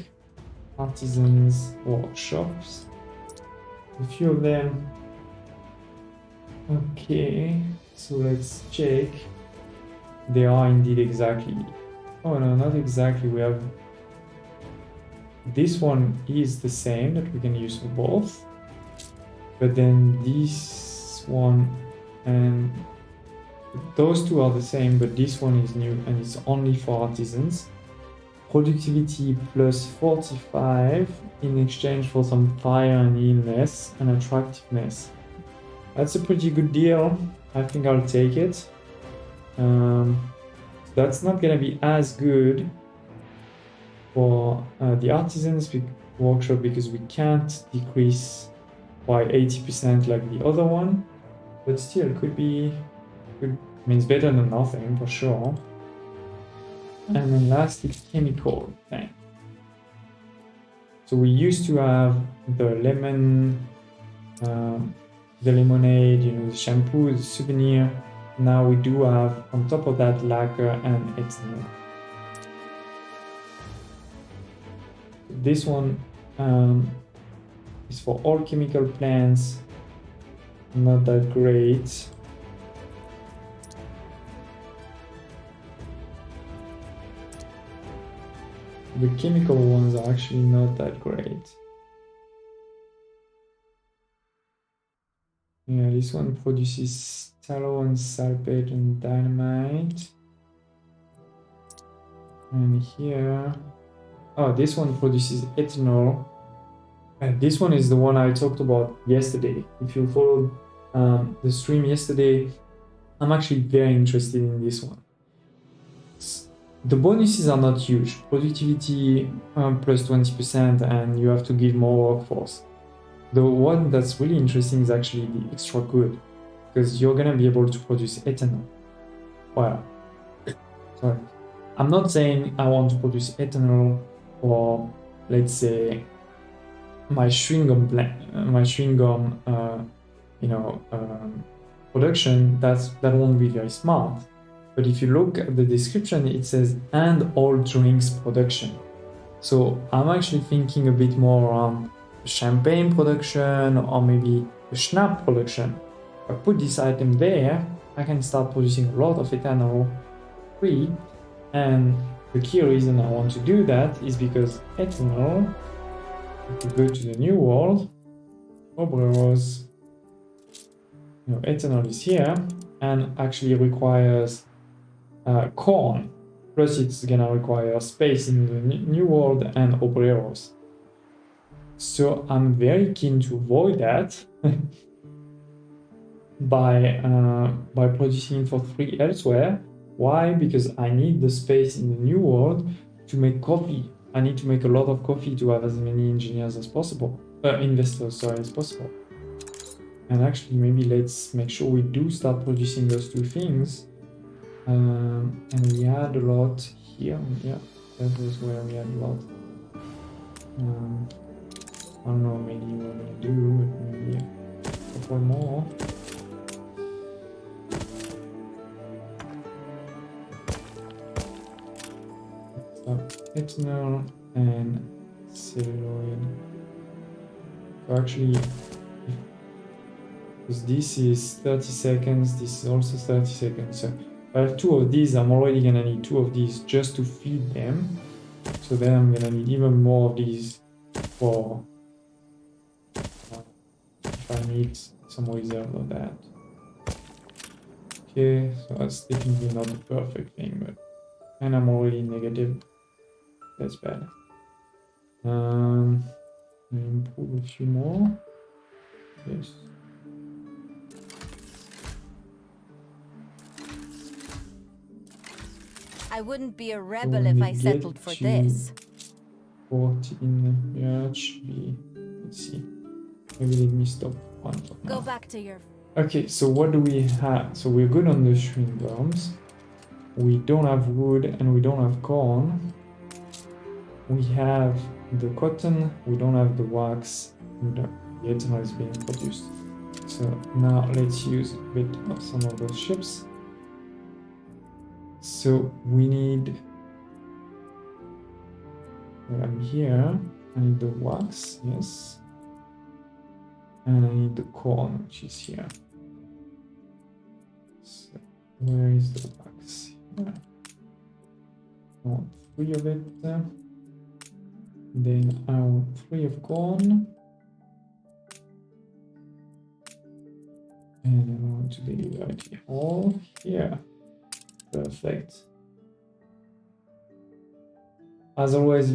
Artisans Workshops. A few of them. Okay, so let's check. They are indeed exactly. Oh no, not exactly. We have this one is the same that we can use for both, but then this one and those two are the same, but this one is new and it's only for artisans. Productivity plus 45 in exchange for some fire and illness and attractiveness. That's a pretty good deal. I think I'll take it. That's not gonna be as good for the artisans workshop because we can't decrease by 80% like the other one, but still could be good. I mean, it's better than nothing for sure. And then lastly, chemical thing. So we used to have the lemon, the lemonade, you know, the shampoo, the souvenir. Now we do have on top of that lacquer and ethanol. This one is for all chemical plants. Not that great. The chemical ones are actually not that great. Yeah, this one produces tallow and salpate and dynamite. And here, oh, this one produces ethanol. And this one is the one I talked about yesterday. If you followed the stream yesterday, I'm actually very interested in this one. The bonuses are not huge. Productivity plus 20% and you have to give more workforce. The one that's really interesting is actually the extra good, because you're gonna be able to produce ethanol. Well, sorry. I'm not saying I want to produce ethanol for, let's say, my chewing gum production. That won't be very smart. But if you look at the description, it says and all drinks production. So I'm actually thinking a bit more around champagne production or maybe the schnapps production. If I put this item there, I can start producing a lot of ethanol free. And the key reason I want to do that is because ethanol, if we go to the new world, Obreros, ethanol is here and actually requires corn. Plus it's gonna require space in the new world and Obreros. So I'm very keen to avoid that by producing for free elsewhere. Why? Because I need the space in the new world to make coffee. I need to make a lot of coffee to have as many engineers as possible, investors, sorry, as possible. And actually, maybe let's make sure we do start producing those two things. And we had a lot here. Yeah, that was where we had a lot. I don't know, maybe we're gonna do, but maybe a couple more. Ethanol and celluloid. So actually, because this is 30 seconds, this is also 30 seconds. So if I have two of these, I'm already gonna need two of these just to feed them. So then I'm gonna need even more of these for if I need some reserve of that. Okay, so that's definitely not the perfect thing, but and I'm already negative. That's bad. Improve a few more. Yes. I wouldn't be a rebel if I settled for this. 14, yeah, it should be Let's see. Maybe let me stop one for Go now. back to your. Okay, so what do we have? So we're good on the shrink worms. We don't have wood and we don't have corn. We have the cotton, we don't have the wax, and the ethanol is being produced. So now let's use a bit of some of those ships. So we need, well, I'm here, I need the wax, yes. And I need the corn, which is here. So where is the wax? Here. I want 3 of it. Then I want 3 of corn. And I want to deliver it all here. Perfect. As always,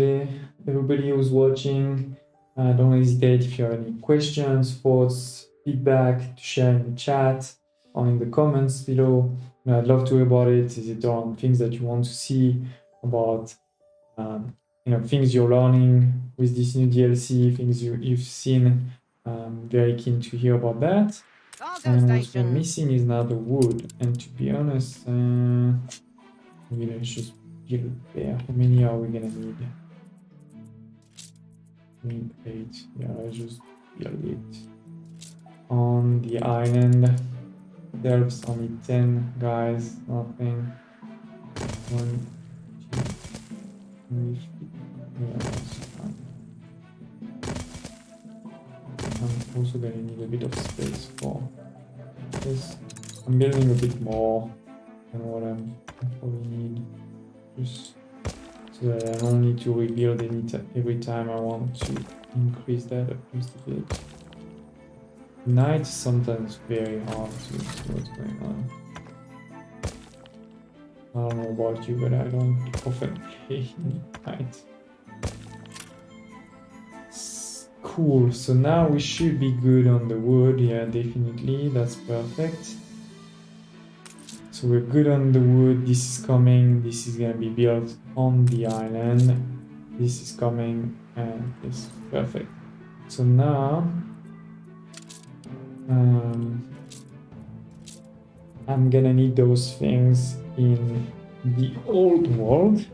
everybody who's watching, don't hesitate if you have any questions, thoughts, feedback to share in the chat or in the comments below. I'd love to hear about it. Is it on things that you want to see about, things you're learning with this new DLC, things you've seen? Very keen to hear about that. And what's been missing is now the wood. And to be honest, maybe let's just build it there. How many are we gonna need? We need 8. Yeah, let's just build it. On the island, there's only 10 guys, nothing. 1, 2, 3. Yeah, that's fine. I'm also gonna need a bit of space for this. I'm building a bit more than what I probably need, just so that I don't need to rebuild every time I want to increase that at least a bit. Night is sometimes very hard to see what's going on. I don't know about you, but I don't often play night. Cool, so now we should be good on the wood. Yeah, definitely, that's perfect. So we're good on the wood. This is coming, this is gonna be built on the island. This is coming, and this is perfect. So now I'm gonna need those things in the old world.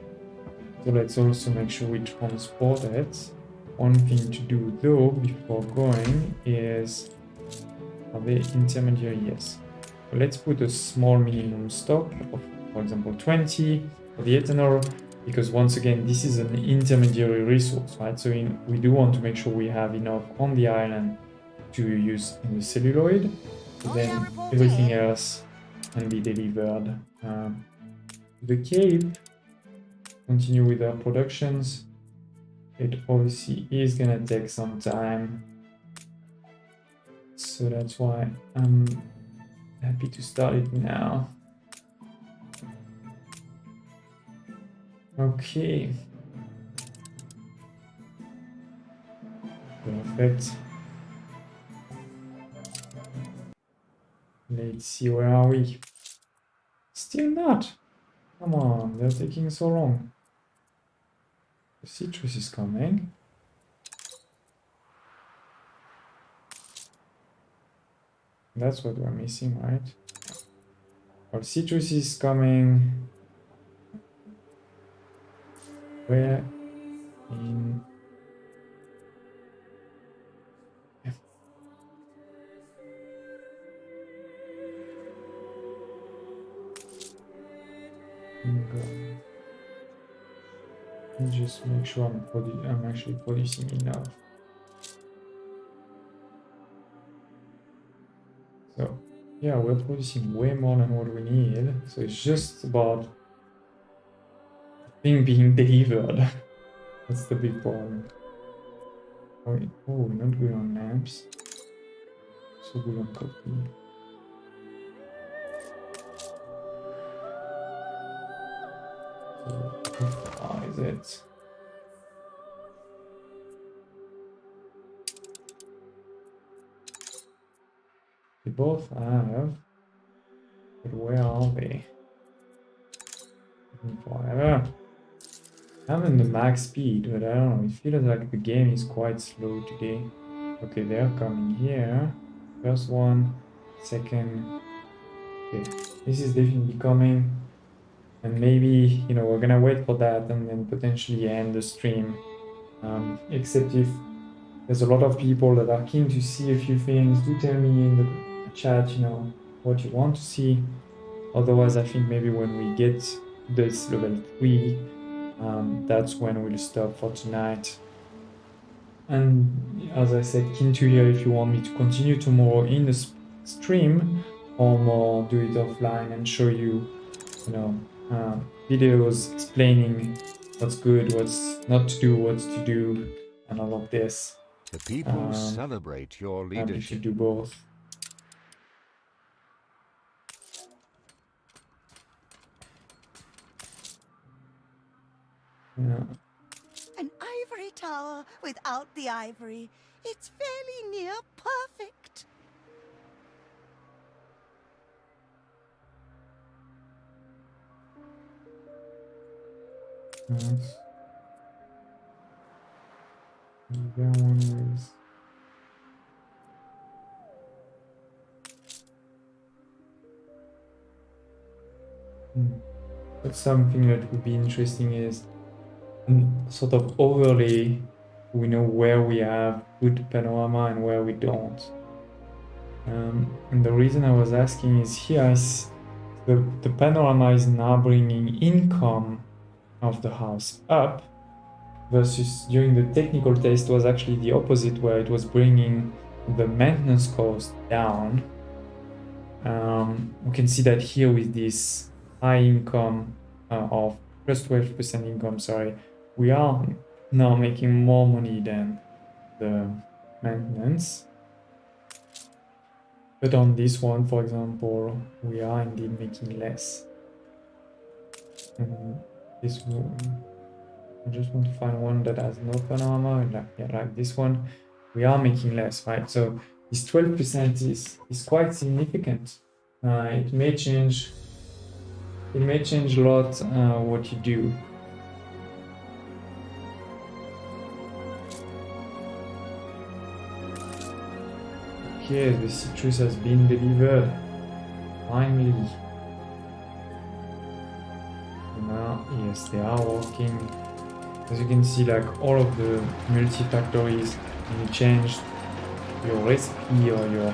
So let's also make sure we transport it. One thing to do though before going is, are they intermediary? Yes. So let's put a small minimum stock of, for example, 20 for the ethanol, because once again, this is an intermediary resource, right? So we do want to make sure we have enough on the island to use in the celluloid. Then everything else can be delivered to the Cape. Continue with our productions. It obviously is gonna take some time, so that's why I'm happy to start it now. Okay. Perfect. Let's see, where are we? Still not. Come on, they're taking so long. The citrus is coming. That's what we're missing, right? Well, citrus is coming. Where? In... Yeah. Just make sure I'm actually producing enough. So yeah, we're producing way more than what we need. So it's just about the thing being delivered. That's the big problem. Oh, we're not good on lamps. So good on coffee. So how far is it? They both have, but where are they? Forever. I'm in the max speed, but I don't know, it feels like the game is quite slow today. Okay, they're coming here. First one, second. Okay, this is definitely coming. And maybe, you know, we're gonna wait for that and then potentially end the stream. Except if there's a lot of people that are keen to see a few things, do tell me in the chat, you know, what you want to see. Otherwise, I think maybe when we get this level 3, that's when we'll stop for tonight. And as I said, keen to hear if you want me to continue tomorrow in the stream or more do it offline and show you, you know, videos explaining what's good, what's not to do, what to do, and all of this. The people celebrate your Happy to leadership. do both. Yeah. An ivory tower without the ivory. It's fairly near perfect. Nice. That one is. But something that would be interesting is sort of overlay. We know where we have good panorama and where we don't. And the reason I was asking is here is the panorama is now bringing income of the house up, versus during the technical test was actually the opposite, where it was bringing the maintenance cost down. We can see that here with this high income of plus 12% income, sorry, we are now making more money than the maintenance. But on this one, for example, we are indeed making less. And this one, I just want to find one that has no panorama, like this one, we are making less, right? So this 12% is quite significant. It may change a lot what you do. Okay, the citrus has been delivered. Finally. Now, yes, they are working. As you can see, like all of the multi-factories, when you change your recipe or your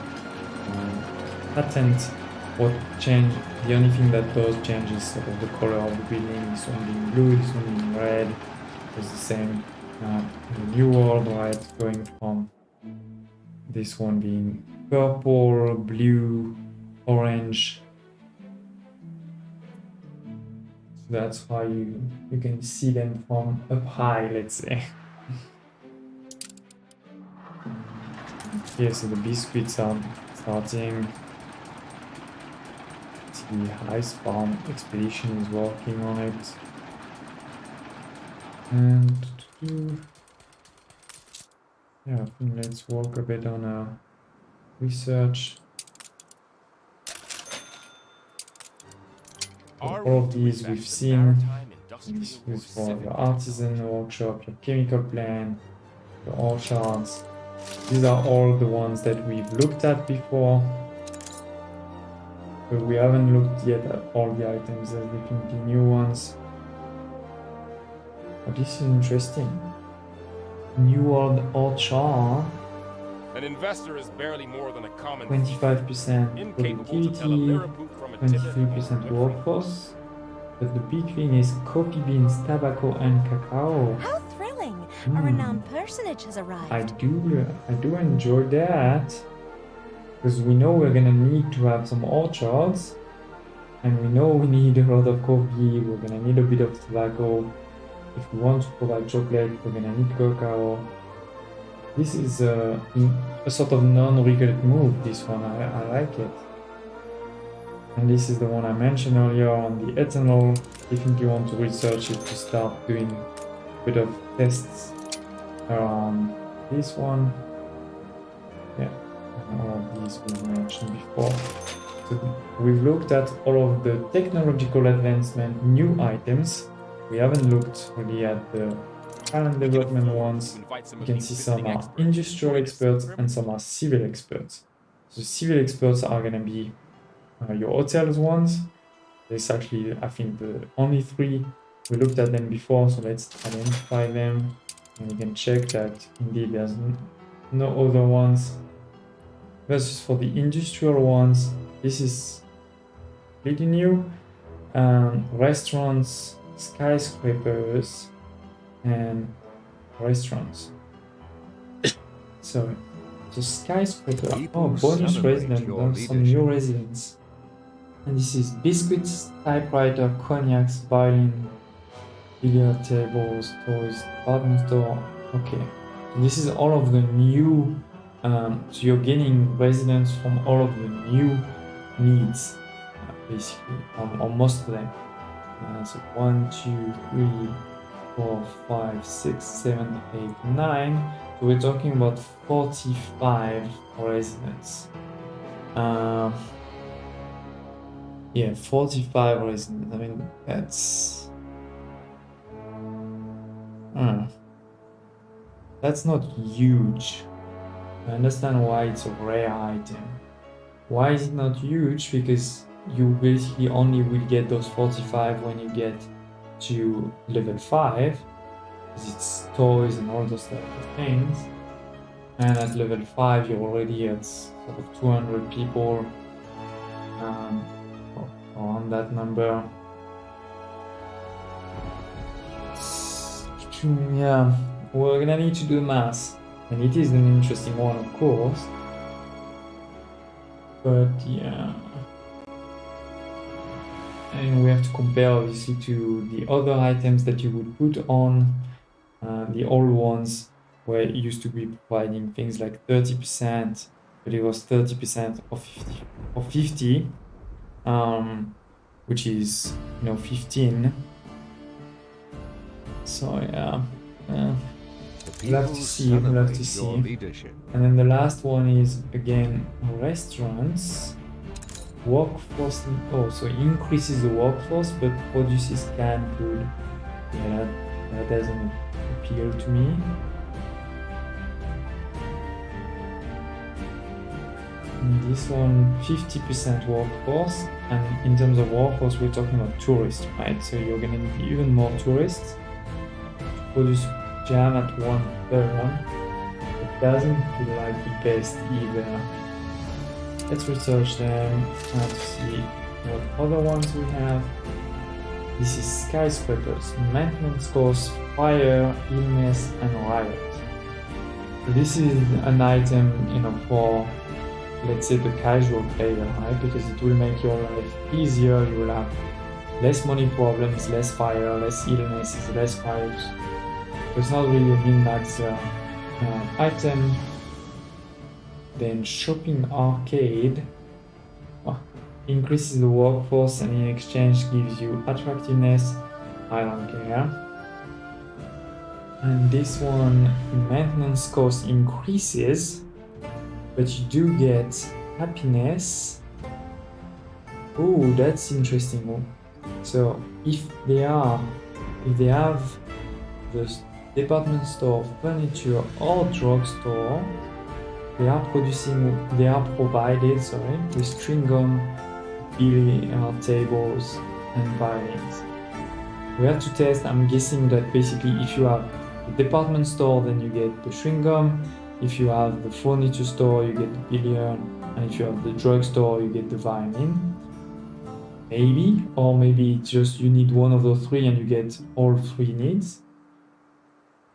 patent, what change, the only thing that does change is sort of the color of the building. This one being blue, this one being red. It's the same in the new world, right? Going from this one being purple, blue, orange. That's how you can see them from up high, let's say. Okay, so the biscuits are starting. The Ice Farm Expedition is working on it. And yeah, I think let's work a bit on our research. All of these we've seen. This is for your artisan workshop, your chemical plant, your orchards. These are all the ones that we've looked at before. But we haven't looked yet at all the items. There's definitely new ones. But this is interesting. New World Orchard. An investor is barely more than a common 25% productivity, 23% workforce. But the big thing is coffee beans, tobacco, and cacao. How thrilling! A renowned personage has arrived. I do enjoy that. Because we know we're gonna need to have some orchards. And we know we need a lot of coffee, we're gonna need a bit of tobacco. If we want to provide chocolate, we're gonna need cacao. This is a sort of non-regret move, this one, I like it. And this is the one I mentioned earlier on the ethanol. If you want to research it to start doing a bit of tests around this one. Yeah, and all of these we mentioned before. So we've looked at all of the technological advancement, new items. We haven't looked really at the talent development ones, you can see some are industrial experts and some are civil experts. So civil experts are going to be your hotels ones. There's actually, I think, the only 3. We looked at them before, so let's identify them. And you can check that indeed there's no other ones. Versus for the industrial ones, this is pretty new. Restaurants, skyscrapers, and restaurants. Sorry. So skyscraper. Oh, bonus resident. Some new residents. And this is biscuits, typewriter, cognacs, violin, billiard tables, toys, department store. Okay. So this is all of the new. So you're gaining residents from all of the new needs, basically, or most of them. So 1, 2, 3, 4, 5, 6, 7, 8, 9. So we're talking about 45 residents. Yeah, 45 residents. I mean, that's not huge. I understand why it's a rare item. Why is it not huge? Because you basically only will get those 45 when you get to level 5, because it's toys and all those type of things. And at level 5 you're already at sort of 200 people, around that number. Yeah, we're gonna need to do the math. And it is an interesting one, of course. But yeah. And we have to compare obviously to the other items that you would put on the old ones, where it used to be providing things like 30%, but it was 30% of 50, which is 15. So yeah. We'll have to see. And then the last one is again restaurants. Workforce. Oh, so increases the workforce but produces canned food. Yeah, that doesn't appeal to me. And this one, 50% workforce. And in terms of workforce, we're talking about tourists, right? So you're gonna need even more tourists to produce jam at 1/3. It doesn't feel like the best either. Let's research them to see what other ones we have. This is skyscrapers, maintenance costs, fire, illness, and riot. So this is an item, for, let's say, the casual player, right? Because it will make your life easier. You will have less money problems, less fire, less illnesses, less fires. It's not really a min-max item. Then shopping arcade increases the workforce and in exchange gives you attractiveness. I don't care. And this one, maintenance cost increases, but you do get happiness. Oh, that's interesting. So if they have the department store, furniture, or drugstore, they are provided with chewing gum, billiard tables, and violins. We have to test. I'm guessing that basically if you have the department store, then you get the chewing gum. If you have the furniture store, you get the billiard, and if you have the drugstore, you get the violin. Maybe, or maybe it's just you need one of those 3 and you get all 3 needs.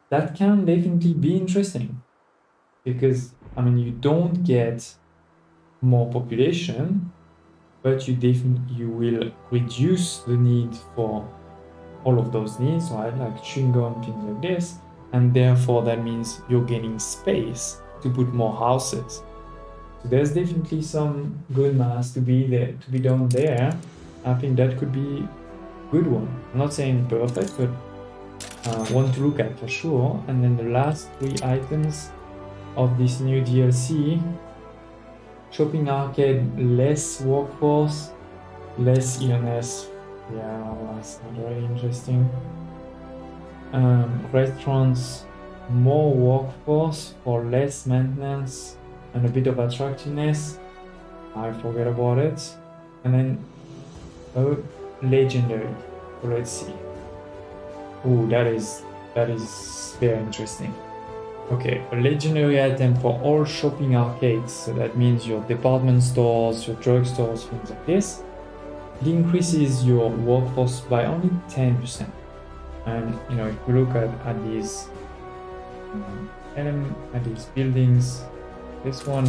That can definitely be interesting, because you don't get more population, but you will reduce the need for all of those needs, right? Like chewing gum, things like this, and therefore that means you're gaining space to put more houses. So there's definitely some good math to be done there. I think that could be a good one. I'm not saying perfect, but one to look at for sure. And then the last 3 items of this new DLC: shopping arcade, less workforce, less illness. Yeah, that's not very interesting. restaurants, more workforce for less maintenance and a bit of attractiveness. I forget about it. And then legendary. So let's see. Oh, that is very interesting. Okay, a legendary item for all shopping arcades. So that means your department stores, your drugstores, things like this. It increases your workforce by only 10%. And you know, if we look at these at these buildings, this one,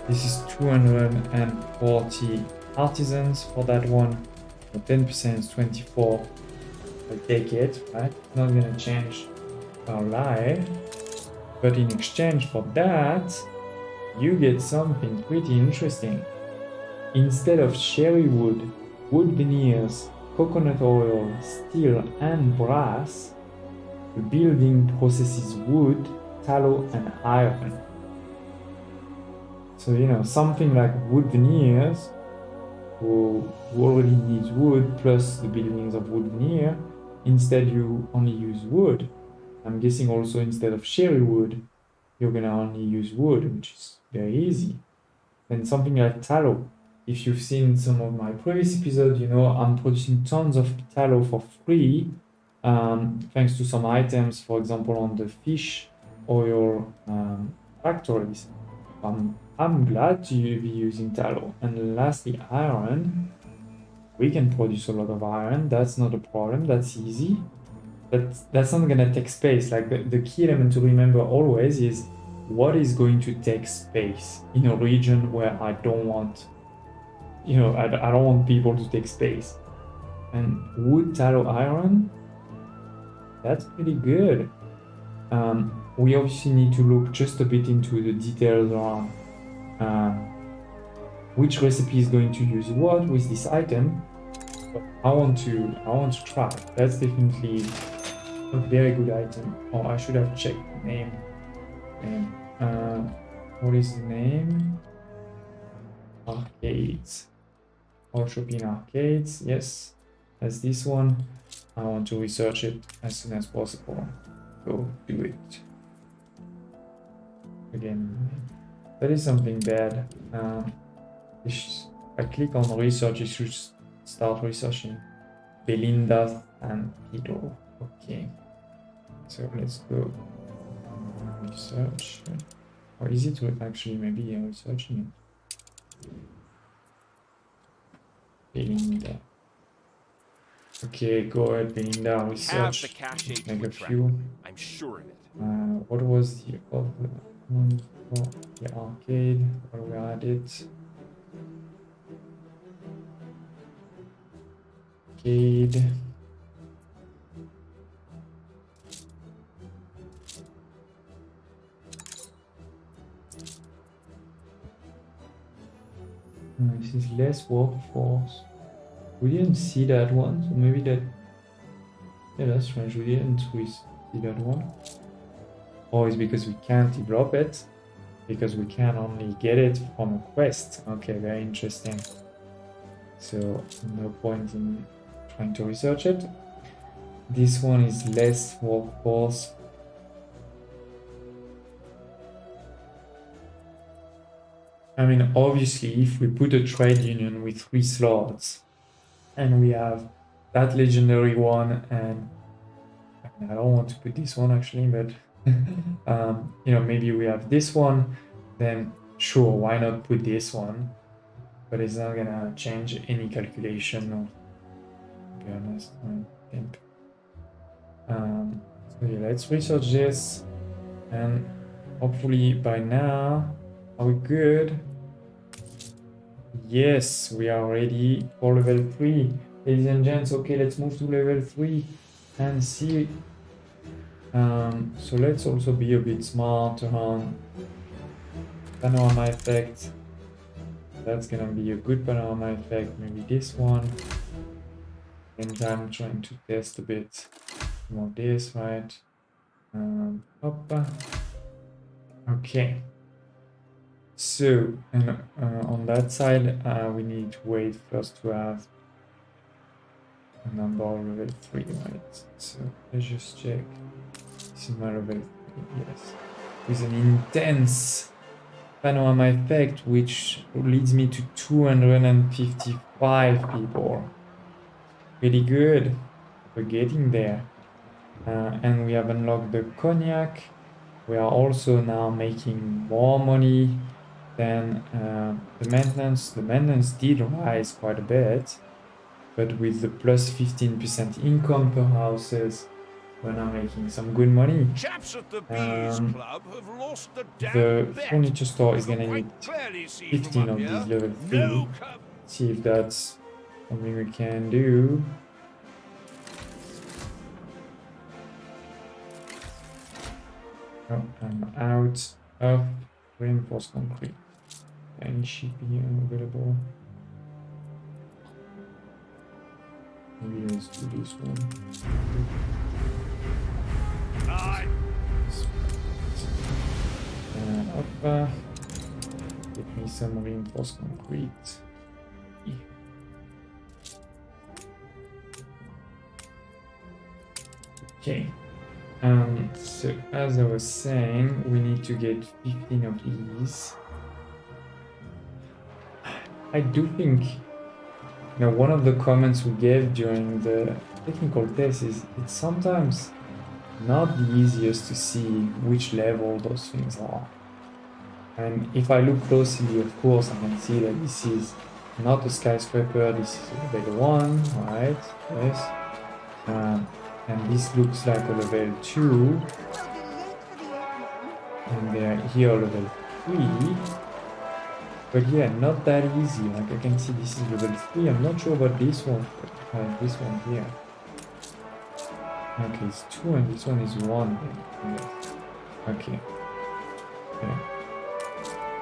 this is 240 artisans for that one. So 10% is 24. I'll take it, right? Not gonna change our life, but in exchange for that, you get something pretty interesting. Instead of cherry wood, wood veneers, coconut oil, steel, and brass, the building processes wood, tallow, and iron. So, you know, something like wood veneers, who already needs wood plus the buildings of wood veneer, instead you only use wood. I'm guessing also instead of cherry wood, you're gonna only use wood, which is very easy. Then something like tallow. If you've seen some of my previous episodes, you know I'm producing tons of tallow for free, thanks to some items, for example, on the fish oil factories. I'm glad to be using tallow. And lastly, iron. We can produce a lot of iron. That's not a problem. That's easy. But that's not gonna take space. Like the key element to remember always is what is going to take space in a region where I don't want, you know, I don't want people to take space. And wood, tallow, iron, that's pretty good. We obviously need to look just a bit into the details around which recipe is going to use what with this item. But I want to try. That's definitely a very good item. Oh, I should have checked the name. What is the name? Arcades. Or shopping arcades. Yes, that's this one. I want to research it as soon as possible. Go do it. Again, that is something bad. If I click on research, it should start researching Belinda and Tito. Okay, so let's go research. Or is it actually maybe researching it? Belinda. Okay, go ahead, Belinda. Research. Make a few. I'm sure of it. What was the other one for the arcade? Where we at it? Arcade. This is less workforce. We didn't see that one, so maybe that... Yeah, that's strange. We didn't see that one. Or it's because we can't develop it, because we can only get it from a quest. Okay, very interesting. So no point in trying to research it. This one is less workforce. I mean, obviously, if we put a trade union with 3 slots, and we have that legendary one, and I don't want to put this one actually, but you know, maybe we have this one, then sure, why not put this one? But it's not gonna change any calculation, or, to be honest, I think. So yeah, let's research this, and hopefully by now, are we good? Yes, we are ready for level 3. Ladies and gents, okay, let's move to level 3 and see. So let's also be a bit smart around panorama effect. That's gonna be a good panorama effect. Maybe this one. And I'm trying to test a bit more of this, right? Hoppa. Okay. So, and on that side, we need to wait first to have number level 3, right? So let's just check. This is my level 3, yes. With an intense panorama effect, which leads me to 255 people. Pretty good. We're getting there. And we have unlocked the cognac. We are also now making more money than the maintenance. The maintenance did rise quite a bit, but with the plus 15% income per houses, we're now making some good money. Chaps at the Bees Club have lost the The damn bet. furniture store is gonna Quite need clearly see 15 from of up these here. level 3. No See if that's something we can do. Oh, I'm out of reinforced concrete. Any shipping available? Maybe let's do this one. Get me some reinforced concrete. Yeah. Okay. So as I was saying, we need to get 15 of these. I do think, one of the comments we gave during the technical test is it's sometimes not the easiest to see which level those things are. And if I look closely, of course, I can see that this is not a skyscraper, this is a level 1, right? Yes. And this looks like a level 2. And they're here level 3. But yeah, not that easy. Like I can see this is level 3. I'm not sure about this one. This one here. Okay, it's 2 and this one is 1. Yeah. Okay. Yeah.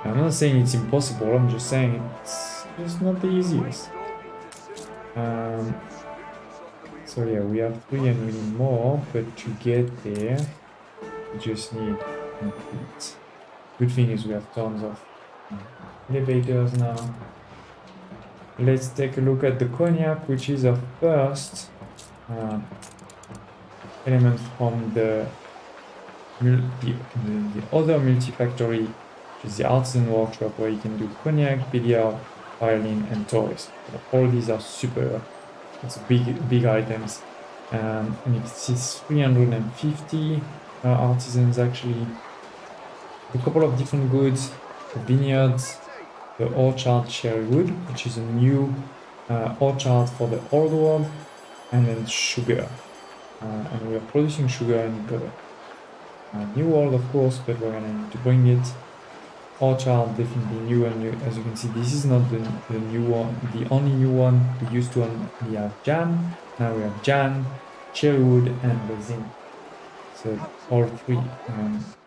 I'm not saying it's impossible, I'm just saying it's just not the easiest. So yeah, we have 3 and we need more, but to get there, we just need concrete. Good thing is we have tons of elevators now. Let's take a look at the cognac, which is our first element from the other multi-factory, which is the artisan workshop, where you can do cognac, billiard, violin, and toys. All these are super. It's big items, and it's 350 artisans actually. A couple of different goods: the vineyards, the orchard cherry wood, which is a new orchard for the old world, and then sugar. And we are producing sugar in the new world, of course, but we're gonna need to bring it. Orchard definitely new, and as you can see, this is not the new one, the only new one. We used to only have jam, now we have jam, cherrywood, and resin. So all 3,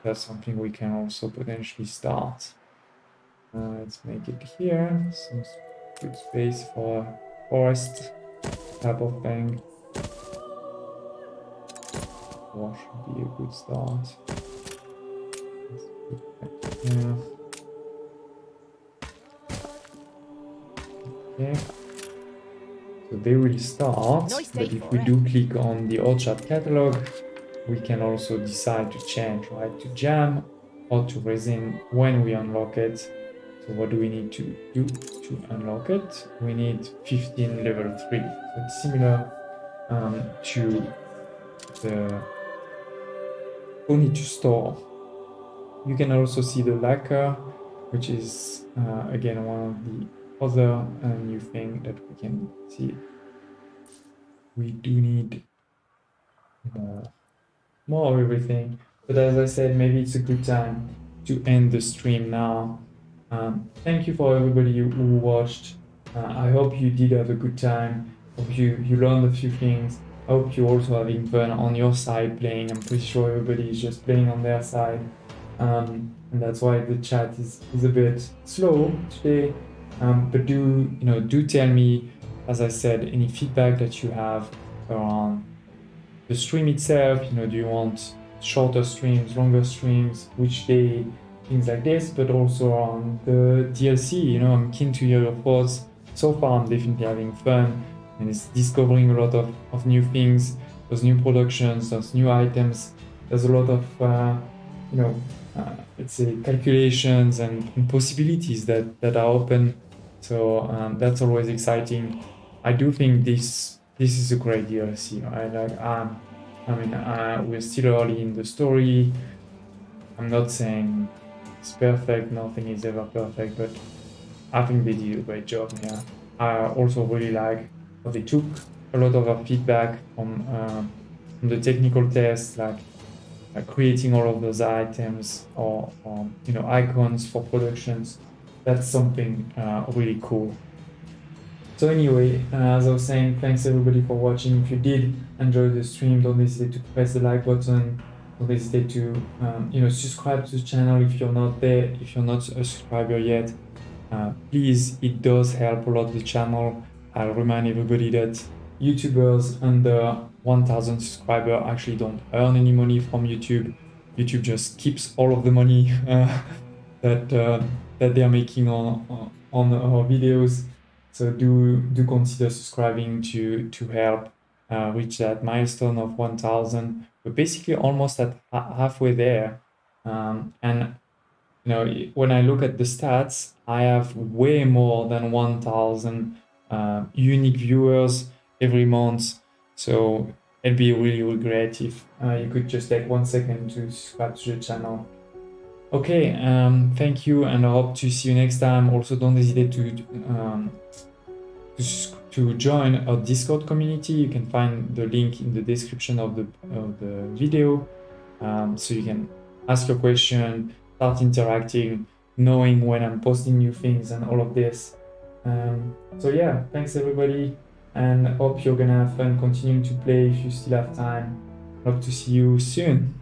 that's something we can also potentially start. Let's make it here, some good space for forest type of thing. Or should be a good start. Let's put that here. Okay. So they will start, but if we do click on the orchard catalog, we can also decide to change, right, to jam or to resin when we unlock it. So what do we need to do to unlock it? We need 15 level 3. So it's similar to the furniture store. You can also see the lacquer, which is again one of the other new thing that we can see. We do need more of everything, but as I said, maybe it's a good time to end the stream now. Thank you for everybody who watched. I hope you did have a good time. Hope you learned a few things. I hope you're also having fun on your side playing. I'm pretty sure everybody is just playing on their side. And that's why the chat is a bit slow today. But do tell me, as I said, any feedback that you have around the stream itself. Do you want shorter streams, longer streams, which day, things like this, but also on the DLC. I'm keen to hear your thoughts. So far, I'm definitely having fun. and it's discovering a lot of new things, those new productions, those new items. There's a lot of let's say calculations and possibilities that are open. So that's always exciting. I do think this is a great DLC. We're still early in the story. I'm not saying it's perfect, nothing is ever perfect, but I think they did a great job here. I also really like how they took a lot of our feedback from the technical tests, like creating all of those items or icons for productions. That's something really cool. So anyway, as I was saying, thanks everybody for watching. If you did enjoy the stream, don't hesitate to press the like button. Don't hesitate to subscribe to the channel if you're not there, if you're not a subscriber yet. Please, it does help a lot the channel. I'll remind everybody that YouTubers under 1,000 subscribers actually don't earn any money from YouTube. YouTube just keeps all of the money that they're making on our videos. So do consider subscribing to help reach that milestone of 1,000. We're basically almost at halfway there. And when I look at the stats, I have way more than 1,000 unique viewers every month. So it'd be really, really great if you could just take 1 second to subscribe to the channel. Okay, thank you, and I hope to see you next time. Also, don't hesitate to join our Discord community. You can find the link in the description of the video, so you can ask your question, start interacting, knowing when I'm posting new things and all of this. So yeah, thanks everybody, and hope you're gonna have fun continuing to play if you still have time. Hope to see you soon.